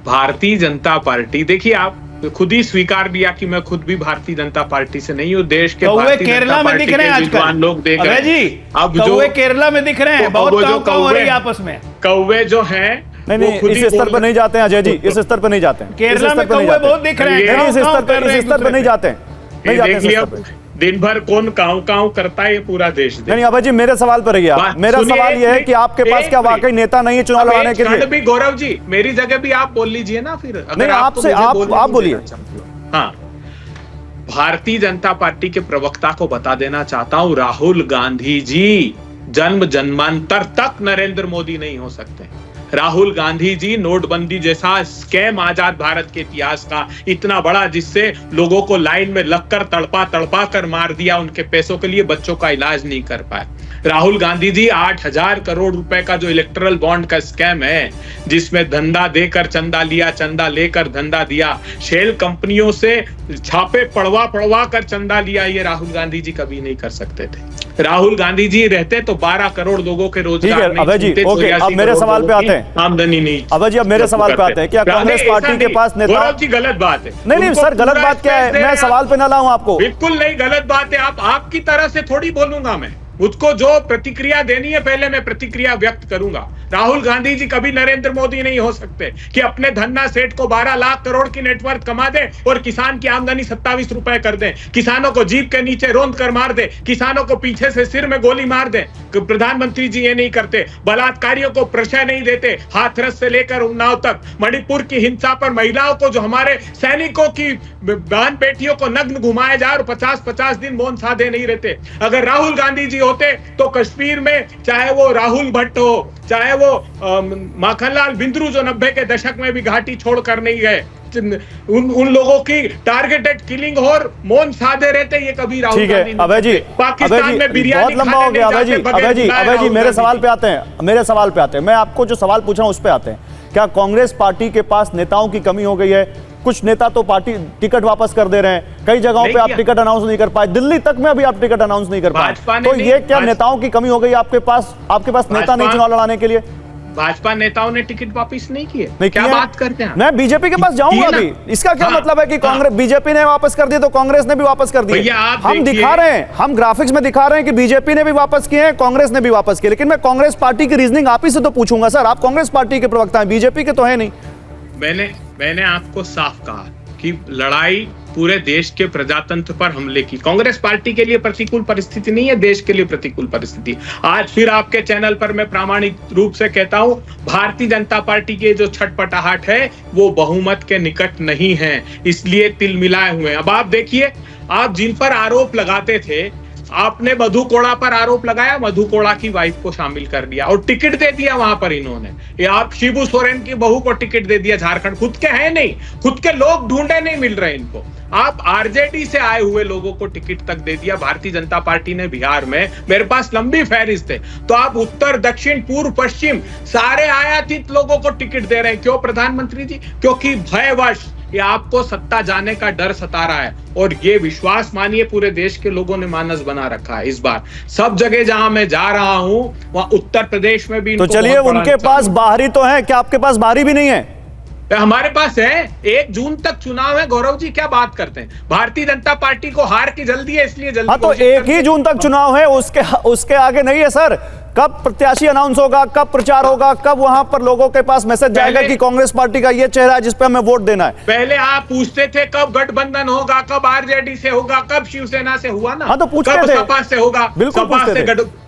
भारतीय जनता पार्टी, देखिए आप खुद ही स्वीकार दिया कि मैं खुद भी भारतीय जनता पार्टी से नहीं हूँ। देश के भारतीय केरला में दिख रहे हैं विद्वान लोग देख रहे हैं। अब जो केरला में दिख रहे हैं, बहुत काऊ हो रही है आपस में। कौवे जो हैं नहीं, इस स्तर पर नहीं जाते हैं अजय जी, इस स्तर पर नहीं जाते हैं। केरला में कौवे बहुत दिख रहे हैं, इस स्तर पर नहीं जाते हैं। दिन भर कौन काऊ काऊ करता है, ये पूरा देश। नहीं अभय जी, मेरे सवाल पर रहिए आप। मेरा सवाल यह है कि आपके पास क्या वाकई नेता नहीं है चुनाव लड़ाने के लिए? भी गौरव जी, मेरी जगह भी आप बोल लीजिए ना फिर। नहीं, आपसे आप बोलिए। हाँ, भारतीय जनता पार्टी के प्रवक्ता को बता देना चाहता हूं, राहुल गांधी जी जन्म जन्मांतर तक नरेंद्र मोदी नहीं हो सकते। राहुल गांधी जी नोटबंदी जैसा स्कैम आजाद भारत के इतिहास का इतना बड़ा, जिससे लोगों को लाइन में लगकर तड़पा कर मार दिया, उनके पैसों के लिए बच्चों का इलाज नहीं कर पाए। राहुल गांधी जी 8,000 करोड़ रुपए का जो इलेक्टोरल बॉन्ड का स्कैम है, जिसमें धंधा देकर चंदा लिया, चंदा लेकर धंधा दिया, शेल कंपनियों से छापे पड़वा कर चंदा लिया, ये राहुल गांधी जी कभी नहीं कर सकते थे। राहुल गांधी जी रहते तो 12 करोड़ लोगों के रोजगार नहीं छूटे, ओके, अब मेरे सवाल पे आते हैं। आमदनी नहीं। अभय जी, अब मेरे सवाल पे आते हैं। क्या कांग्रेस पार्टी के पास नेता? गलत बात है। नहीं सर, गलत बात क्या है? मैं सवाल पे ना लाऊं आपको। बिल्कुल नहीं, गलत बात है। आपकी तरह से थोड़ी बोलूंगा मैं। मुझको जो प्रतिक्रिया देनी है पहले मैं प्रतिक्रिया व्यक्त करूंगा। राहुल गांधी जी कभी नरेंद्र मोदी नहीं हो सकते कि अपने धन्ना सेठ को 12 लाख करोड़ की नेटवर्थ कमा दे और किसान की आमदनी 27 रुपए कर दे, किसानों को जीप के नीचे रोंद कर मार दे, किसानों को पीछे से सिर में गोली मार दे। प्रधानमंत्री जी ये नहीं करते। बलात्कारियों को प्रशय नहीं देते, हाथरस से लेकर उन्नाव तक। मणिपुर की हिंसा पर महिलाओं को, जो हमारे सैनिकों की बहन बेटियों को नग्न घुमाया जा और 50-50 दिन मौन साधे नहीं रहते। अगर राहुल गांधी जी होते तो कश्मीर में, चाहे वो राहुल भट्ट हो, चाहे वो माखनलाल बिंद्रू जो 90 के दशक में भी घाटी छोड़कर नहीं गए, उन लोगों की टारगेटेड किलिंग और मौन साधे रहते, ये कभी राहुल गांधी नहीं। अभय जी, पाकिस्तान में बिरयानी बहुत लंबा हो गया। अभय जी मेरे सवाल पे आते हैं। मैं आपको जो सवाल पूछ रहा हूं उस पे आते हैं। क्या कांग्रेस पार्टी के पास नेताओं की कमी हो गई है? कुछ नेता तो पार्टी टिकट वापस कर दे रहे हैं, कई जगहों पे आप टिकट अनाउंस नहीं कर पाए, दिल्ली तक में अभी आप टिकट अनाउंस नहीं कर पाए। तो ये क्या नेताओं की कमी हो गई आपके पास नेता नहीं चुनाव लड़ाने के लिए? भाजपा नेताओं ने टिकट वापस नहीं किए। क्या बात करते हैं? मैं बीजेपी के पास जाऊंगा अभी। इसका क्या मतलब है कि कांग्रेस, बीजेपी ने वापस कर दिए तो कांग्रेस ने भी वापस कर दिए? हम दिखा रहे हैं, हम ग्राफिक्स में दिखा रहे हैं कि बीजेपी ने भी वापस किए हैं, कांग्रेस ने भी वापस किए। लेकिन मैं कांग्रेस पार्टी की रीजनिंग आप ही से तो पूछूंगा सर, आप कांग्रेस पार्टी के प्रवक्ता हैं, बीजेपी के तो है नहीं। मैंने आपको साफ कहा कि लड़ाई पूरे देश के प्रजातंत्र पर हमले की। कांग्रेस पार्टी के लिए प्रतिकूल परिस्थिति नहीं है, देश के लिए प्रतिकूल परिस्थिति। आज फिर आपके चैनल पर मैं प्रामाणिक रूप से कहता हूं, भारतीय जनता पार्टी के जो छटपटाहट है वो बहुमत के निकट नहीं है, इसलिए तिलमिलाए हुए। अब आप देखिए, आप जिन पर आरोप लगाते थे, आपने मधु कोड़ा पर आरोप लगाया, मधु कोड़ा की वाइफ को शामिल कर दिया और टिकट दे दिया वहां पर इन्होंने। ये आप शिबू सोरेन की बहू को टिकट दे दिया झारखंड। खुद के हैं नहीं, खुद के लोग ढूंढे नहीं मिल रहे इनको। आप आरजेडी से आए हुए लोगों को टिकट तक दे दिया भारतीय जनता पार्टी ने बिहार में। मेरे पास लंबी फहरिस्त है। तो आप उत्तर, दक्षिण, पूर्व, पश्चिम सारे आयातित लोगों को टिकट दे रहे हैं। क्यों प्रधानमंत्री जी? क्योंकि भयवश ये आपको सत्ता जाने का डर सता रहा है और ये विश्वास मानिए पूरे देश के लोगों ने मानस बना रखा है। इस बार सब जगह जहां मैं जा रहा हूं वहां उत्तर प्रदेश में भी। तो चलिए, उनके पास बाहरी तो है, क्या आपके पास बाहरी भी नहीं है? हमारे पास है। 1 जून तक चुनाव है। गौरव जी क्या बात करते हैं? भारतीय जनता पार्टी को हार की जल्दी है, इसलिए जल्दी। हाँ, तो 1 ही जून तक चुनाव है, उसके आगे नहीं है सर। कब प्रत्याशी अनाउंस होगा, कब प्रचार होगा, कब वहां पर लोगों के पास मैसेज जाएगा कि कांग्रेस पार्टी का ये चेहरा है जिस पे हमें वोट देना है? पहले आप पूछते थे कब गठबंधन होगा, कब आरजेडी से होगा, कब शिवसेना से हुआ ना। हाँ, तो पूछते थे, सपा से होगा, बिल्कुल सपा से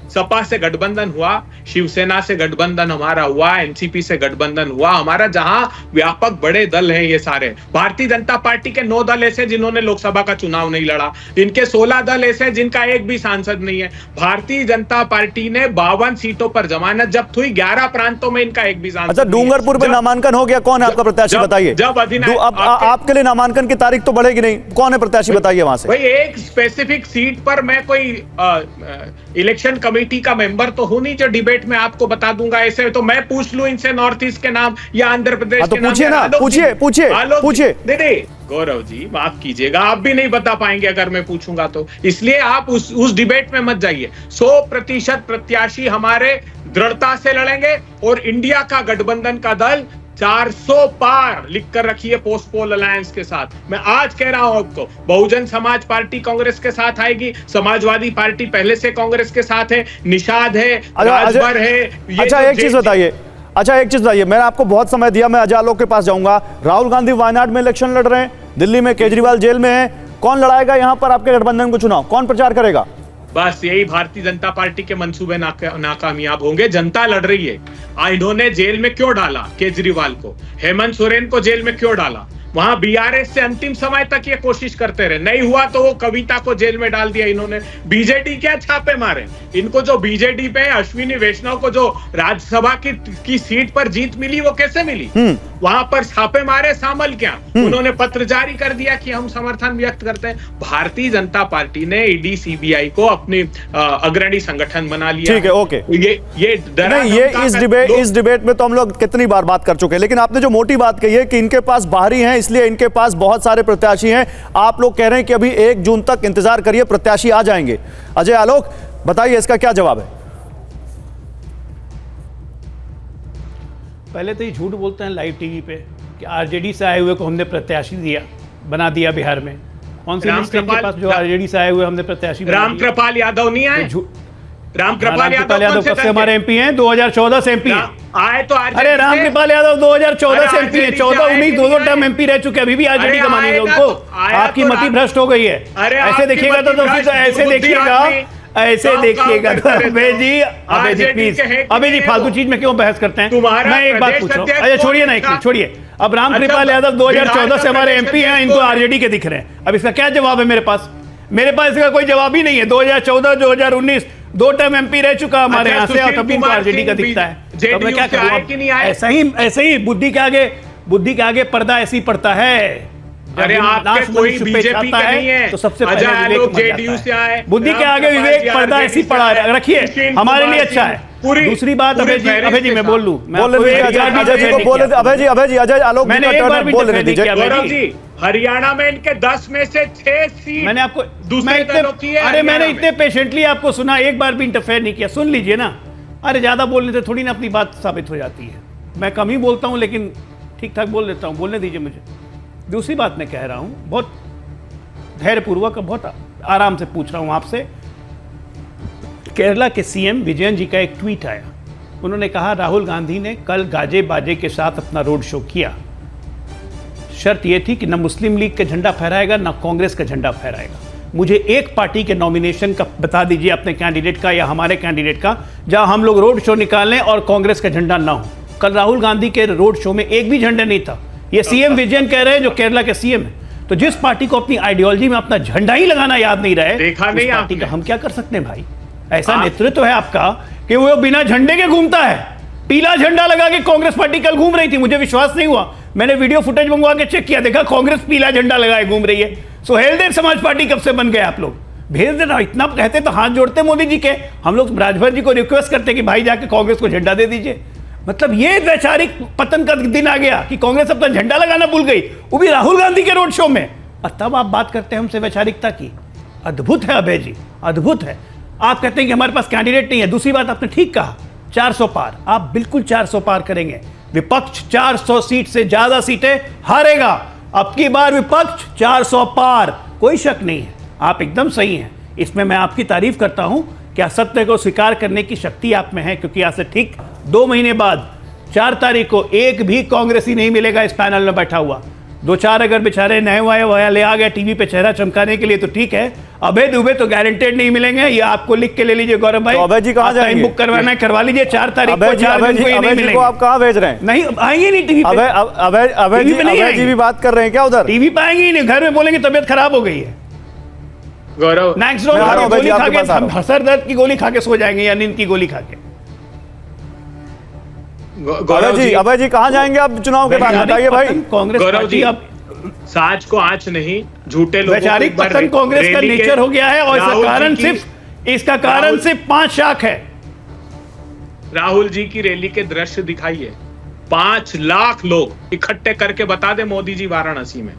सपा से गठबंधन हुआ, शिवसेना से गठबंधन हमारा हुआ, एनसीपी से गठबंधन हुआ, हमारा जहां व्यापक बड़े दल हैं ये सारे। भारतीय जनता पार्टी के 9 दल ऐसे जिन्होंने लोकसभा का चुनाव नहीं लड़ा, इनके 16 दल ऐसे जिनका एक भी सांसद नहीं है। भारतीय जनता पार्टी ने 52 सीटों पर जमानत जब्त हुई, 11 प्रांतों में इनका एक भी सांसद। अच्छा, डूंगरपुर में नामांकन हो गया, कौन है आपका प्रत्याशी बताइए? अब आपके लिए नामांकन की तारीख तो बढ़ेगी नहीं, कौन है प्रत्याशी बताइए वहां से? भाई एक स्पेसिफिक सीट पर मैं कोई इलेक्शन कमेटी का मेंबर तो हूं नहीं जो डिबेट में आपको बता दूंगा। ऐसे तो मैं पूछ लूं इनसे नॉर्थ ईस्ट के नाम या आंध्र प्रदेश तो के नाम। पूछिए ना, पूछिए। नहीं गौरव जी माफ कीजिएगा, आप भी नहीं बता पाएंगे अगर मैं पूछूंगा तो, इसलिए आप उस डिबेट में मत जाइए। 100% प्रत्याशी हमारे दृढ़ता से लड़ेंगे और इंडिया का गठबंधन का दल 400 पार लिख कर रखिए पोस्ट पोल अलायंस के साथ। मैं आज कह रहा हूं आपको, बहुजन समाज पार्टी कांग्रेस के साथ आएगी, समाजवादी पार्टी पहले से कांग्रेस के साथ है, निषाद है, राजभर है। अच्छा एक चीज बताइए, मैंने आपको बहुत समय दिया, मैं अजय आलोक के पास जाऊंगा। राहुल गांधी वायनाड में इलेक्शन लड़ रहे हैं, दिल्ली में केजरीवाल जेल में है, कौन लड़ाएगा यहां पर आपके गठबंधन को चुनाव? कौन प्रचार करेगा? बस यही भारतीय जनता पार्टी के मंसूबे नाकामयाब होंगे। जनता लड़ रही है। इन्होंने जेल में क्यों डाला केजरीवाल को, हेमंत सोरेन को जेल में क्यों डाला? वहां बीआरएस से अंतिम समय तक ये कोशिश करते रहे, नहीं हुआ तो वो कविता को जेल में डाल दिया इन्होंने। बीजेडी क्या छापे मारे इनको, जो बीजेडी पे अश्विनी वैष्णव को जो राज्यसभा की सीट पर जीत मिली वो कैसे मिली? वहां पर छापे मारे, शामिल क्या उन्होंने पत्र जारी कर दिया कि हम समर्थन व्यक्त करते हैं। भारतीय जनता पार्टी ने ईडी सीबीआई को अपनी अग्रणी संगठन बना लिया। ठीक है, ओके। इस डिबेट में तो हम लोग कितनी बार बात कर चुके हैं, लेकिन आपने जो मोटी बात कही है कि इनके पास बाहरी हैं, इसलिए इनके पास बहुत सारे प्रत्याशी हैं। आप लोग कह रहे हैं कि अभी 1 जून तक इंतजार करिए, प्रत्याशी आ जाएंगे। अजय आलोक बताइए इसका क्या जवाब है? पहले तो ये झूठ बोलते हैं लाइव टीवी पे कि आरजेडी से आए हुए को हमने प्रत्याशी बना दिया बिहार में। कौन सी लिस्ट है इनके पास जो आरजेडी से आए हुए हमने प्रत्याशी? रामकृपाल यादव नहीं आए? रामकृपाल यादव कब से हमारे एमपी हैं? 2014 से एमपी आए तो अरे रामकृपाल यादव 2014 से एमपी है, 14-19 दोनों टर्म एमपी रह चुके, अभी भी आरजेडी का मानेंगे उनको? आपकी मति भ्रष्ट हो गई है। ऐसे देखिएगा तो ऐसे देखिएगा तो अबे जी प्लीज, अबे जी फालतू चीज में क्यों बहस करते हैं? मैं एक बात पूछ रहा हूँ, अरे छोड़िए ना, एक मिनट छोड़िए। अब रामकृपाल यादव 2014 से हमारे एमपी हैं, इनको आरजेडी के दिख रहे हैं। अब इसका क्या जवाब है मेरे पास? मेरे पास इसका कोई जवाब ही नहीं है। 2014 2019 2 टर्म एमपी रह चुका हमारे यहाँ से, और तभी इनको आरजेडी का दिखता है। तो मैं क्या करूँ? ऐसे ही बुद्धि के आगे पर्दा ऐसे ही पड़ता है। अरे आपके कोई बीजेपी का नहीं है, तो सबसे अजय आलोक जेडीयू से आए। बुद्धि के आगे विवेक पर्दा ऐसी पड़ा रखिए, हमारे लिए अच्छा है। दूसरी बात अभय जी मैं बोल लूं, अजय आलोक बोलने दीजिए। गौरव जी हरियाणा में इनके 10 में से 6 सीट मैंने आपको दूसरे दलों की है। अरे मैंने इतने पेशेंटली आपको सुना, एक बार भी इंटरफेयर नहीं किया। सुन लीजिए ना, अरे ज्यादा बोलने से थोड़ी ना अपनी बात साबित हो जाती है। मैं कम ही बोलता हूं लेकिन ठीक ठाक बोल लेता हूं, बोलने दीजिए मुझे। दूसरी बात मैं कह रहा हूं, बहुत धैर्यपूर्वक बहुत आराम से पूछ रहा हूं आपसे। केरला के सीएम विजयन जी का एक ट्वीट आया, उन्होंने कहा राहुल गांधी ने कल गाजे बाजे के साथ अपना रोड शो किया, शर्त यह थी कि न मुस्लिम लीग का झंडा फहराएगा न कांग्रेस का झंडा फहराएगा। मुझे एक पार्टी के नॉमिनेशन का बता दीजिए, अपने कैंडिडेट का या हमारे कैंडिडेट का, जहां हम लोग रोड शो निकालें और कांग्रेस का झंडा ना हो। कल राहुल गांधी के रोड शो में एक भी झंडा नहीं था। ये सीएम विजयन कह रहे हैं जो केरला के सीएम है। तो जिस पार्टी को अपनी आइडियोलॉजी में अपना झंडा ही लगाना याद नहीं रहे, देखा नहीं पार्टी का हम क्या कर सकते हैं भाई? ऐसा नेतृत्व है आपका कि वो बिना झंडे के घूमता है। पीला झंडा लगा के कांग्रेस पार्टी कल घूम रही थी, मुझे विश्वास नहीं हुआ, मैंने वीडियो फुटेज मंगवा के चेक किया, देखा कांग्रेस पीला झंडा लगाए घूम रही है। सोहेलदेव समाज पार्टी कब से बन गए आप लोग? भेज देना, इतना कहते तो हाथ जोड़ते मोदी जी के। हम लोग राजभर जी को रिक्वेस्ट करते कि भाई जाके कांग्रेस को झंडा दे दीजिए। मतलब ये वैचारिक पतन का दिन आ गया कि कांग्रेस अपना झंडा लगाना भूल गई, वो भी राहुल गांधी के रोड शो में। और तब आप बात करते हैं हमसे वैचारिकता की। अद्भुत है अभय जी, अद्भुत है। आप कहते हैं कि हमारे पास कैंडिडेट नहीं है। दूसरी बात आपने ठीक कहा, 400 पार, आप बिल्कुल 400 पार करेंगे। विपक्ष 400 सीट से ज्यादा सीटें हारेगा। अब की बार विपक्ष 400 पार, कोई शक नहीं है। आप एकदम सही हैं, इसमें मैं आपकी तारीफ करता हूं कि असत्य को स्वीकार करने की शक्ति आप में है। क्योंकि आज से ठीक 2 महीने बाद 4 तारीख को एक भी कांग्रेसी नहीं मिलेगा इस पैनल में बैठा हुआ। दो चार अगर बेचारे नए वाया ले आ गए टीवी पे चेहरा चमकाने के लिए तो ठीक है। अभय दुबे तो गारंटेड नहीं मिलेंगे, ये आपको लिख के ले लीजिए गौरव भाई। तो अभय जी कहाँ जाएंगे? बुक करवाना है करवा लीजिए, 4 तारीख को अभय जी को आप कहाँ भेज रहे हैं? नहीं आएंगे नहीं टीवी पे। अभय जी भी बात कर रहे हैं क्या उधर? टीवी पे आएंगे ही नहीं, घर में बोलेंगे तबियत खराब हो गई है। गौरव नैक्सडोल गोली खा के, सर दर्द की गोली खा के सो जाएंगे या नींद की गोली खा के। अभय जी कहाँ जाएंगे आप चुनाव के बाद, बताइए भाई। कांग्रेस गौरव जी अब साच को आंच नहीं, झूठे लोगों वैचारिक पतन कांग्रेस का नेचर हो गया है और इसका कारण सिर्फ 5 शाख है। राहुल जी की रैली के दृश्य दिखाइए, 5 लाख लोग इकट्ठे करके बता दे मोदी जी वाराणसी में,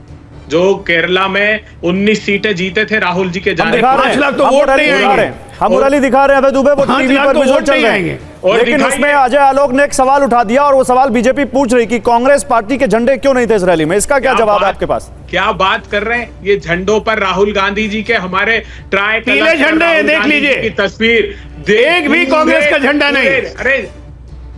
जो केरला में 19 सीटें जीते थे राहुल जी के जाने, 5 लाख तो वोट नहीं आएंगे। हम रैली दिखा रहे हैं अभय दुबे, वो टीवी पर विजुअल चल रहे हैं। लेकिन उसमें अजय आलोक ने एक सवाल उठा दिया और वो सवाल बीजेपी पूछ रही कि कांग्रेस पार्टी के झंडे क्यों नहीं थे इस रैली में, इसका क्या जवाब है आपके पास? क्या बात कर रहे हैं? ये झंडों पर राहुल गांधी जी के हमारे ट्राई पीले झंडे देख लीजिए की तस्वीर, एक भी कांग्रेस का झंडा नहीं। अरे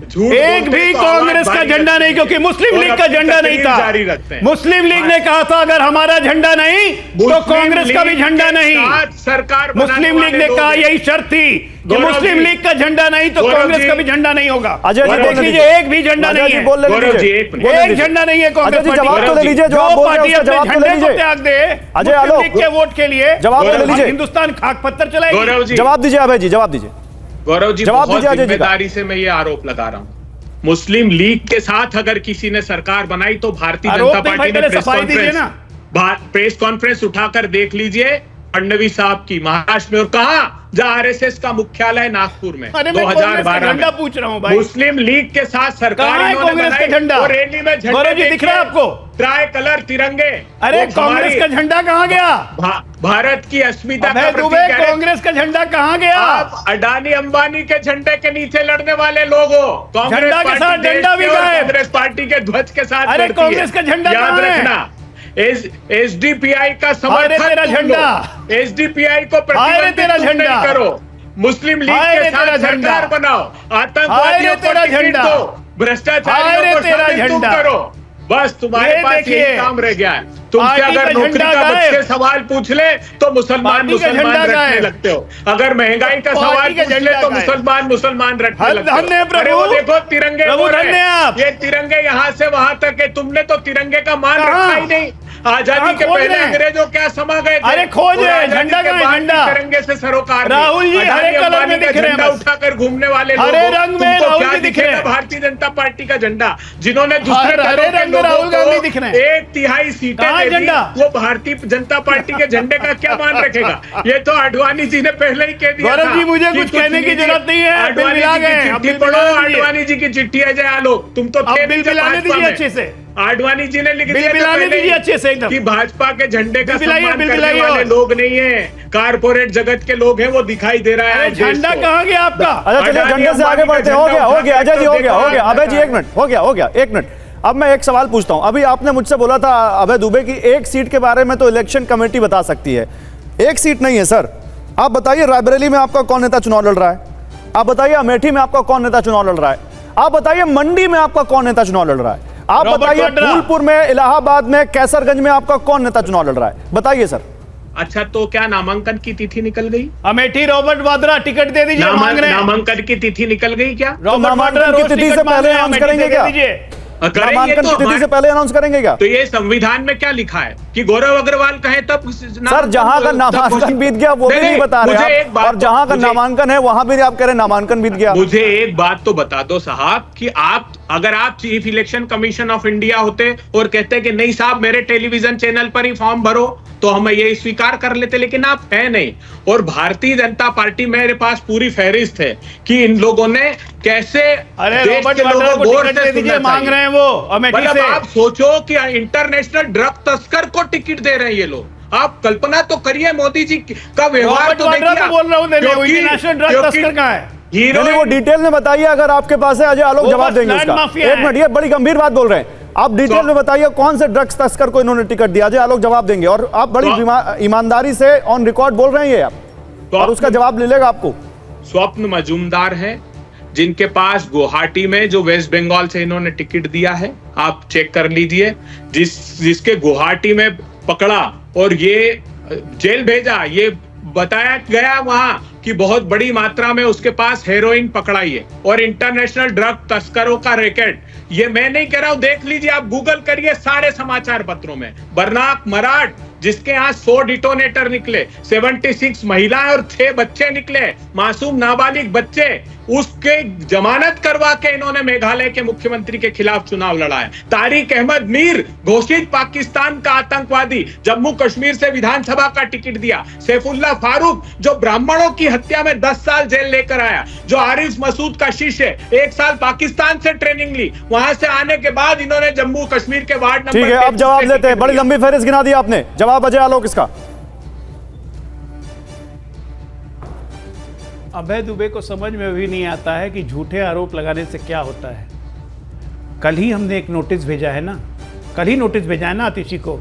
एक भी कांग्रेस का झंडा नहीं, क्योंकि मुस्लिम लीग का झंडा नहीं था। मुस्लिम लीग ने कहा था अगर हमारा झंडा नहीं तो कांग्रेस का भी झंडा नहीं। सरकार मुस्लिम लीग ने कहा यही शर्त थी कि मुस्लिम लीग का झंडा नहीं तो कांग्रेस का भी झंडा नहीं होगा। अजय जी देख लीजिए, एक भी झंडा नहीं है, एक झंडा नहीं है कांग्रेस पार्टी। जवाब तो ले लीजिए, जो पार्टी अपने झंडे को त्याग दे अजय आलोक के वोट के लिए, जवाब तो ले लीजिए। हिंदुस्तान खाक पत्थर चलाएगी। जवाब दीजिए अभय जी, जवाब दीजिए। गौरव जी बहुत जिम्मेदारी से मैं ये आरोप लगा रहा हूँ, मुस्लिम लीग के साथ अगर किसी ने सरकार बनाई तो भारतीय जनता पार्टी ने प्रेस कॉन्फ्रेंस उठाकर देख लीजिए फडणवीस साहब की महाराष्ट्र में, और कहा जहां आरएसएस का मुख्यालय नागपुर में 2012 में पूछ रहा हूं भाई, मुस्लिम लीग के साथ सरकार कांग्रेस का झंडा और रैली में झंडे दिख रहा है आपको, ट्राई कलर तिरंगे। अरे कांग्रेस का झंडा कहाँ गया? भारत की अस्मिता का प्रतीक है। कांग्रेस का झंडा कहाँ गया? आप अडानी अंबानी के झंडे के नीचे लड़ने वाले लोग हो। कांग्रेस के साथ झंडा भी कांग्रेस पार्टी के ध्वज के साथ। अरे कांग्रेस का झंडा याद रखना, एसडीपीआई का समर्थन झंडा, एसडीपीआई को प्रतिबंधित नहीं करो, मुस्लिम लीग के साथ सरकार बनाओ, आतंकवादियों को टिकट दो, भ्रष्टाचारियों को शामिल करो, बस तुम्हारे पास यही काम रह गया है। तुमसे अगर नौकरी का मुझसे सवाल पूछ ले तो मुसलमान रटने लगते हो, अगर महंगाई का सवाल पूछ ले तो मुसलमान रटने लगते हो। अरे वो देखो तिरंगे, ये तिरंगे यहाँ से वहां तक है, तुमने तो तिरंगे का मान रखा ही नहीं। आजादी के पहले अंग्रेजों क्या समा गए थे? अरे खोज झंडा का झंडा तिरंगे से सरोकार, राहुल जी हरे कलर में दिख रहे हैं, उठाकर घूमने वाले हरे रंग में राहुल जी दिख रहे हैं, भारतीय जनता पार्टी का झंडा, जिन्होंने दूसरे हरे रंग में राहुल गांधी दिख रहे हैं, 1/3 सीटें दे दी, वो भारतीय जनता पार्टी के झंडे का क्या मान रखेगा? ये तो आडवाणी जी ने पहले ही कह दिया था। जी मुझे कुछ कहने की जरूरत नहीं है, आडवाणी जी की चिट्ठी पढ़ो, आडवाणी जी की चिट्ठी है। जय आलोक, तुम तो अच्छे से आडवाणी जी ने लिख दिया अच्छे से एकदम कि भाजपा के झंडे का सम्मान करने वाले लोग नहीं है, कारपोरेट जगत के लोग हैं, वो दिखाई दे रहा है। झंडा कहाँ गया आपका? अच्छा चलिए झंडे से आगे बढ़ते हैं। हो गया अजय जी, हो गया अभय जी, 1 मिनट, हो गया 1 मिनट। अब मैं एक सवाल पूछता हूं, अभी आपने मुझसे बोला था अभय दुबे की 1 सीट के बारे में तो इलेक्शन कमेटी बता सकती है, 1 सीट नहीं है सर। आप बताइए रायबरेली में आपका कौन नेता चुनाव लड़ रहा है? आप बताइए अमेठी में आपका कौन नेता चुनाव लड़ रहा है? आप बताइए मंडी में आपका कौन नेता चुनाव लड़ रहा है? आप बताइए फूलपुर में, इलाहाबाद में, कैसरगंज में आपका कौन नेता चुनाव लड़ रहा है? बताइए सर। अच्छा तो क्या नामांकन की तिथि निकल गई? अमेठी रॉबर्ट वाड्रा टिकट दे दीजिए, मांग रहे हैं। नामांकन की तिथि निकल गई क्या? नामांकन की तिथि से पहले अनाउंस करेंगे क्या? नामांकन की तिथि से पहले अनाउंस करेंगे क्या? तो ये संविधान में क्या लिखा है कि गौरव अग्रवाल कहे तब? सर जहां का नामांकन बीत गया वो भी नहीं बता रहे आप, और जहां का नामांकन है वहां भी आप कह रहे नामांकन बीत गया। मुझे एक बात तो बता दो साहब कि अगर आप chief election commission of India होते और कहते कि नहीं साहब मेरे टेलीविजन चैनल पर ही फॉर्म भरो तो हम ये स्वीकार कर लेते, लेकिन आप है नहीं। और भारतीय जनता पार्टी, मेरे पास पूरी फहरिस्त है कि इन लोगों ने कैसे देश के लोगों को गौर से सुनना मांग रहे हैं वो अमेठी से। आप सोचो कि इंटरनेशनल ड्रग तस्कर को टिकट दे रहे हैं ये लोग। आप कल्पना तो करिए, मोदी जी का व्यवहार तो देखिए। बोल रहा हूँ इंटरनेशनल ड्रग तस्कर कहाँ है? वो डिटेल में बताइए अगर आपके पास है। अजय आलोक जवाब देंगे उसका। 1 मिनट, ये बड़ी गंभीर बात बोल रहे हैं आप, डिटेल में बताइए कौन से ड्रग्स तस्कर को इन्होंने टिकट दिया। अजय आलोक जवाब देंगे और आप बड़ी ईमानदारी से ऑन रिकॉर्ड बोल रहे हैं ये आप, और उसका जवाब मिलेगा आपको। स्वप्न मजूमदार है, जिनके पास गुवाहाटी में, जो वेस्ट बंगाल से इन्होंने टिकट दिया है, आप चेक कर लीजिए, जिसके गुवाहाटी में पकड़ा और ये जेल भेजा, ये बताया गया वहां कि बहुत बड़ी मात्रा में उसके पास हेरोइन पकड़ाई है और इंटरनेशनल ड्रग तस्करों का रैकेट। ये मैं नहीं कह रहा हूं, देख लीजिए, आप गूगल करिए सारे समाचार पत्रों में। बर्नाक मराठ, जिसके यहाँ 100 डिटोनेटर निकले, 76 महिलाएं और 6 बच्चे निकले, मासूम नाबालिग बच्चे, उसके जमानत करवा के इन्होंने मेघालय के मुख्यमंत्री के खिलाफ चुनाव लड़ाया। तारिक अहमद मीर, घोषित पाकिस्तान का आतंकवादी, जम्मू कश्मीर से विधानसभा का टिकट दिया। सैफुल्लाह फारूक, जो ब्राह्मणों की हत्या में 10 साल जेल लेकर आया, जो आरिफ मसूद का शिष्य, 1 साल पाकिस्तान से ट्रेनिंग ली, वहां से आने के बाद इन्होंने जम्मू कश्मीर के वार्ड नंबर, ठीक है, अब जवाब लेते हैं। बड़ी लंबी फहरिस्त गिना दी आपने, जवाब अजय आलोक इसका। अभय दुबे को समझ में भी नहीं आता है कि झूठे आरोप लगाने से क्या होता है। कल ही हमने एक नोटिस भेजा है ना, कल ही नोटिस भेजा है ना आतिशी को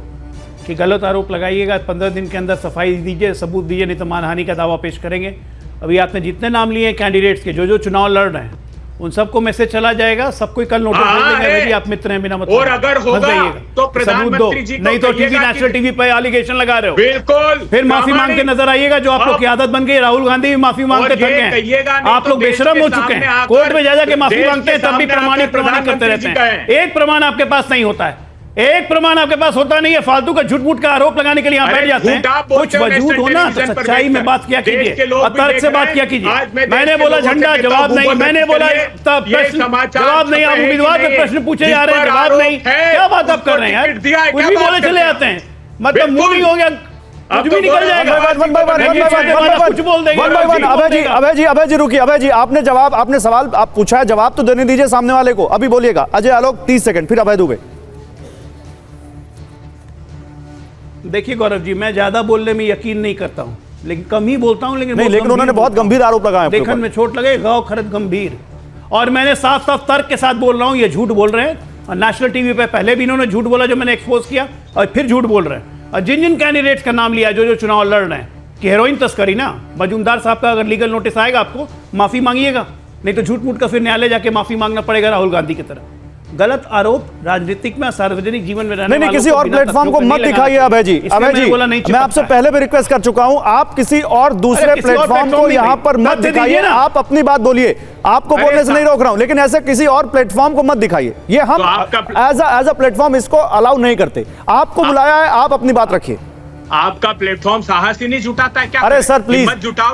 कि गलत आरोप लगाइएगा, 15 दिन के अंदर सफाई दीजिए, सबूत दीजिए, नहीं तो मानहानि का दावा पेश करेंगे। अभी आपने जितने नाम लिए हैं कैंडिडेट्स के, जो चुनाव लड़ रहे हैं, उन सबको मैसेज चला जाएगा, सबको कल नोटिस भेज देंगे जी आप मित्र हैं बिना मतलब। और अगर होगा तो प्रधानमंत्री जी को नहीं तो टीवी, नेशनल टीवी पे एलिगेशन लगा रहे हो, बिल्कुल फिर माफी मांग के नजर आइएगा, जो आप लोग की आदत बन गई। राहुल गांधी भी माफी मांगते थक गए, आप लोग बेशरम हो चुके हैं, कोर्ट में जा के माफी मांगते हैं, तब भी प्रमाणित करते रहते हैं। एक प्रमाण आपके पास नहीं होता है, एक प्रमाण आपके पास होता नहीं है, फालतू का झूठ मूठ का आरोप लगाने के लिए यहाँ बैठ जाते हैं। कुछ वजूद हो ना तो सच्चाई में बात किया कीजिए, तर्क से बात किया कीजिए। मैंने बोला झंडा, जवाब नहीं, मैंने बोला प्रश्न, जवाब नहीं, आप उम्मीदवार पे प्रश्न पूछे जा रहे हैं, जवाब नहीं, क्या बात आप कर रहे हैं यार, कुछ भी बोले चले जाते हैं, मतलब मूविंग हो गया, कुछ भी निकल जाएगा, कुछ बोल देंगे। अभय जी रुकिए, अभय जी आपने जवाब, आपने सवाल आप पूछा है, जवाब तो देने दीजिए सामने वाले को, अभी बोलिएगा। अजय आलोक 30 सेकंड, फिर अभय दुबे। देखिए गौरव जी, मैं ज्यादा बोलने में यकीन नहीं करता हूं, लेकिन कम ही बोलता हूं, लेकिन उन्होंने बहुत गंभीर आरोप लगाए, देखने में चोट लगे, गाँव खरद गंभीर, और मैंने साफ साफ तर्क के साथ बोल रहा हूं, ये झूठ बोल रहे हैं। और नेशनल टीवी पे पहले भी इन्होंने झूठ बोला जो मैंने एक्सपोज किया, और फिर झूठ बोल रहे हैं। और जिन जिन कैंडिडेट्स का नाम लिया, जो चुनाव लड़ रहे हैं, कि हेरोइन तस्करी ना, मजूमदार साहब का अगर लीगल नोटिस आएगा आपको, माफी मांगिएगा, नहीं तो झूठ मूठ का फिर न्यायालय जाके माफी मांगना पड़ेगा राहुल गांधी की तरह। गलत आरोप राजनीतिक में, सार्वजनिक जीवन में रहने नहीं, किसी और प्लेटफॉर्म को मत दिखाइए अभय जी। अभय जी, मैं आपसे पहले भी रिक्वेस्ट कर चुका हूं, आप किसी और दूसरे प्लेटफॉर्म को यहां पर मत दिखाइए, आप अपनी बात बोलिए, आपको बोलने से नहीं रोक रहा हूं, लेकिन ऐसे किसी और प्लेटफॉर्म को मत दिखाइए, ये हम एज अ प्लेटफॉर्म इसको अलाउ नहीं करते। आपको बुलाया है, आप अपनी बात रखिए। आपका प्लेटफॉर्म साहस ही नहीं जुटाता है क्या? अरे सर प्लीज,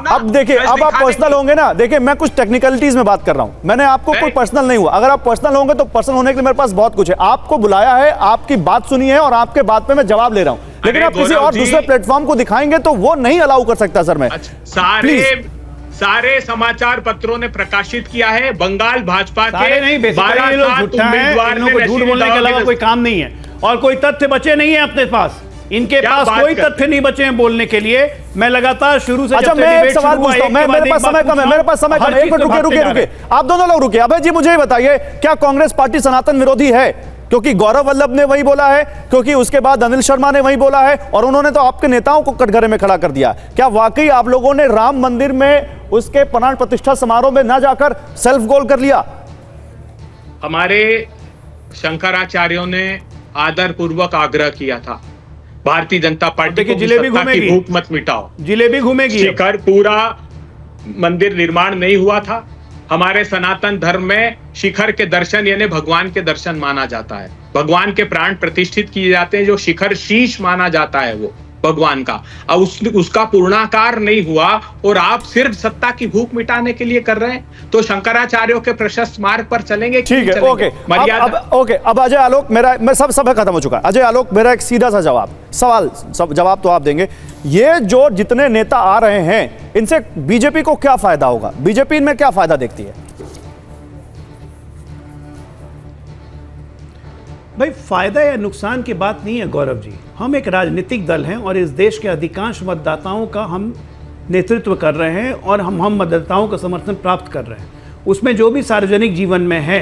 अब देखिए, अब आप पर्सनल होंगे ना, देखिए मैं कुछ टेक्निकलिटीज में बात कर रहा हूं, मैंने आपको कोई पर्सनल नहीं हुआ, अगर आप पर्सनल होंगे तो पर्सनल होने के लिए मेरे पास बहुत कुछ है। आपको बुलाया है, आपकी बात सुनी है और आपके बात पे मैं जवाब ले रहा हूं, लेकिन आप किसी और दूसरे प्लेटफॉर्म को दिखाएंगे तो वो नहीं अलाउ कर सकता सर मैं। सारे समाचार पत्रों ने प्रकाशित किया है, बंगाल भाजपा के 12 उम्मीदवार ने झूठ बोलने के अलावा कोई काम नहीं है, और कोई तथ्य बचे नहीं है अपने पास, इनके पास कोई तथ्य नहीं बचे हैं बोलने के लिए। मैं लगातार शुरू से, अच्छा मैं एक सवाल पूछता हूं, मेरे पास समय कम है, मेरे पास समय कम है, एक मिनट रुकिए, आप दोनों लोग रुकिए। अभय जी मुझे ही बताइए, क्या कांग्रेस पार्टी सनातन विरोधी है? क्योंकि गौरव वल्लभ ने वही बोला है, क्योंकि उसके बाद अनिल शर्मा ने वही बोला है, और उन्होंने तो आपके नेताओं को कटघरे में खड़ा कर दिया। क्या वाकई आप लोगों ने राम मंदिर में उसके प्राण प्रतिष्ठा समारोह में न जाकर सेल्फ गोल कर लिया? हमारे शंकराचार्यों ने आदर पूर्वक आग्रह किया था, भारतीय जनता पार्टी को जिलेबी घूमेगी, भूख मत मिटाओ, जिलेबी घूमेगी। शिखर पूरा मंदिर निर्माण नहीं हुआ था। हमारे सनातन धर्म में शिखर के दर्शन यानी भगवान के दर्शन माना जाता है, भगवान के प्राण प्रतिष्ठित किए जाते हैं, जो शिखर शीश माना जाता है वो भगवान का, अब उसका पूर्णाकार नहीं हुआ, और आप सिर्फ सत्ता की भूख मिटाने के लिए कर रहे हैं, तो शंकराचार्यों के प्रशस्त मार्ग पर चलेंगे? ठीक है, ओके, ओके। अब अजय आलोक, मेरा सब खत्म हो चुका है। अजय आलोक, मेरा एक सीधा सा जवाब तो आप देंगे, ये जो जितने नेता आ रहे हैं, इनसे बीजेपी को क्या फायदा होगा? बीजेपी इनमें क्या फायदा देखती है? भाई फायदा या नुकसान की बात नहीं है गौरव जी, हम एक राजनीतिक दल हैं और इस देश के अधिकांश मतदाताओं का हम नेतृत्व कर रहे हैं, और हम मतदाताओं का समर्थन प्राप्त कर रहे हैं। उसमें जो भी सार्वजनिक जीवन में है,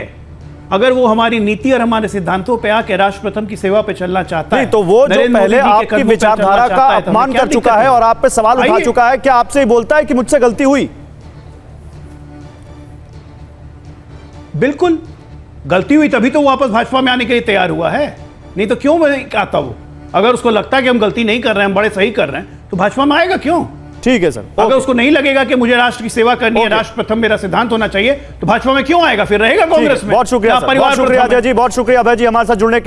अगर वो हमारी नीति और हमारे सिद्धांतों पे आके राष्ट्र प्रथम की सेवा पे चलना चाहता है, तो वो जो पहले आपकी विचारधारा का अपमान कर चुका है और आप पे सवाल उठा चुका है, क्या आपसे ही बोलता है कि मुझसे गलती हुई? बिल्कुल, गलती हुई तभी तो वो वापस भाजपा में आने के लिए तैयार हुआ है, नहीं तो क्यों आता वो? अगर उसको लगता है कि हम गलती नहीं कर रहे हैं, हम बड़े सही कर रहे हैं, तो भाजपा में आएगा क्यों? ठीक है सर। अगर उसको नहीं लगेगा कि मुझे राष्ट्र की सेवा करनी है, राष्ट्र प्रथम मेरा सिद्धांत होना चाहिए, तो भाजपा में क्यों आएगा? फिर रहेगा कांग्रेस में। बहुत शुक्रिया, बहुत शुक्रिया अजय जी, बहुत शुक्रिया अभय जी हमारे साथ जुड़ने के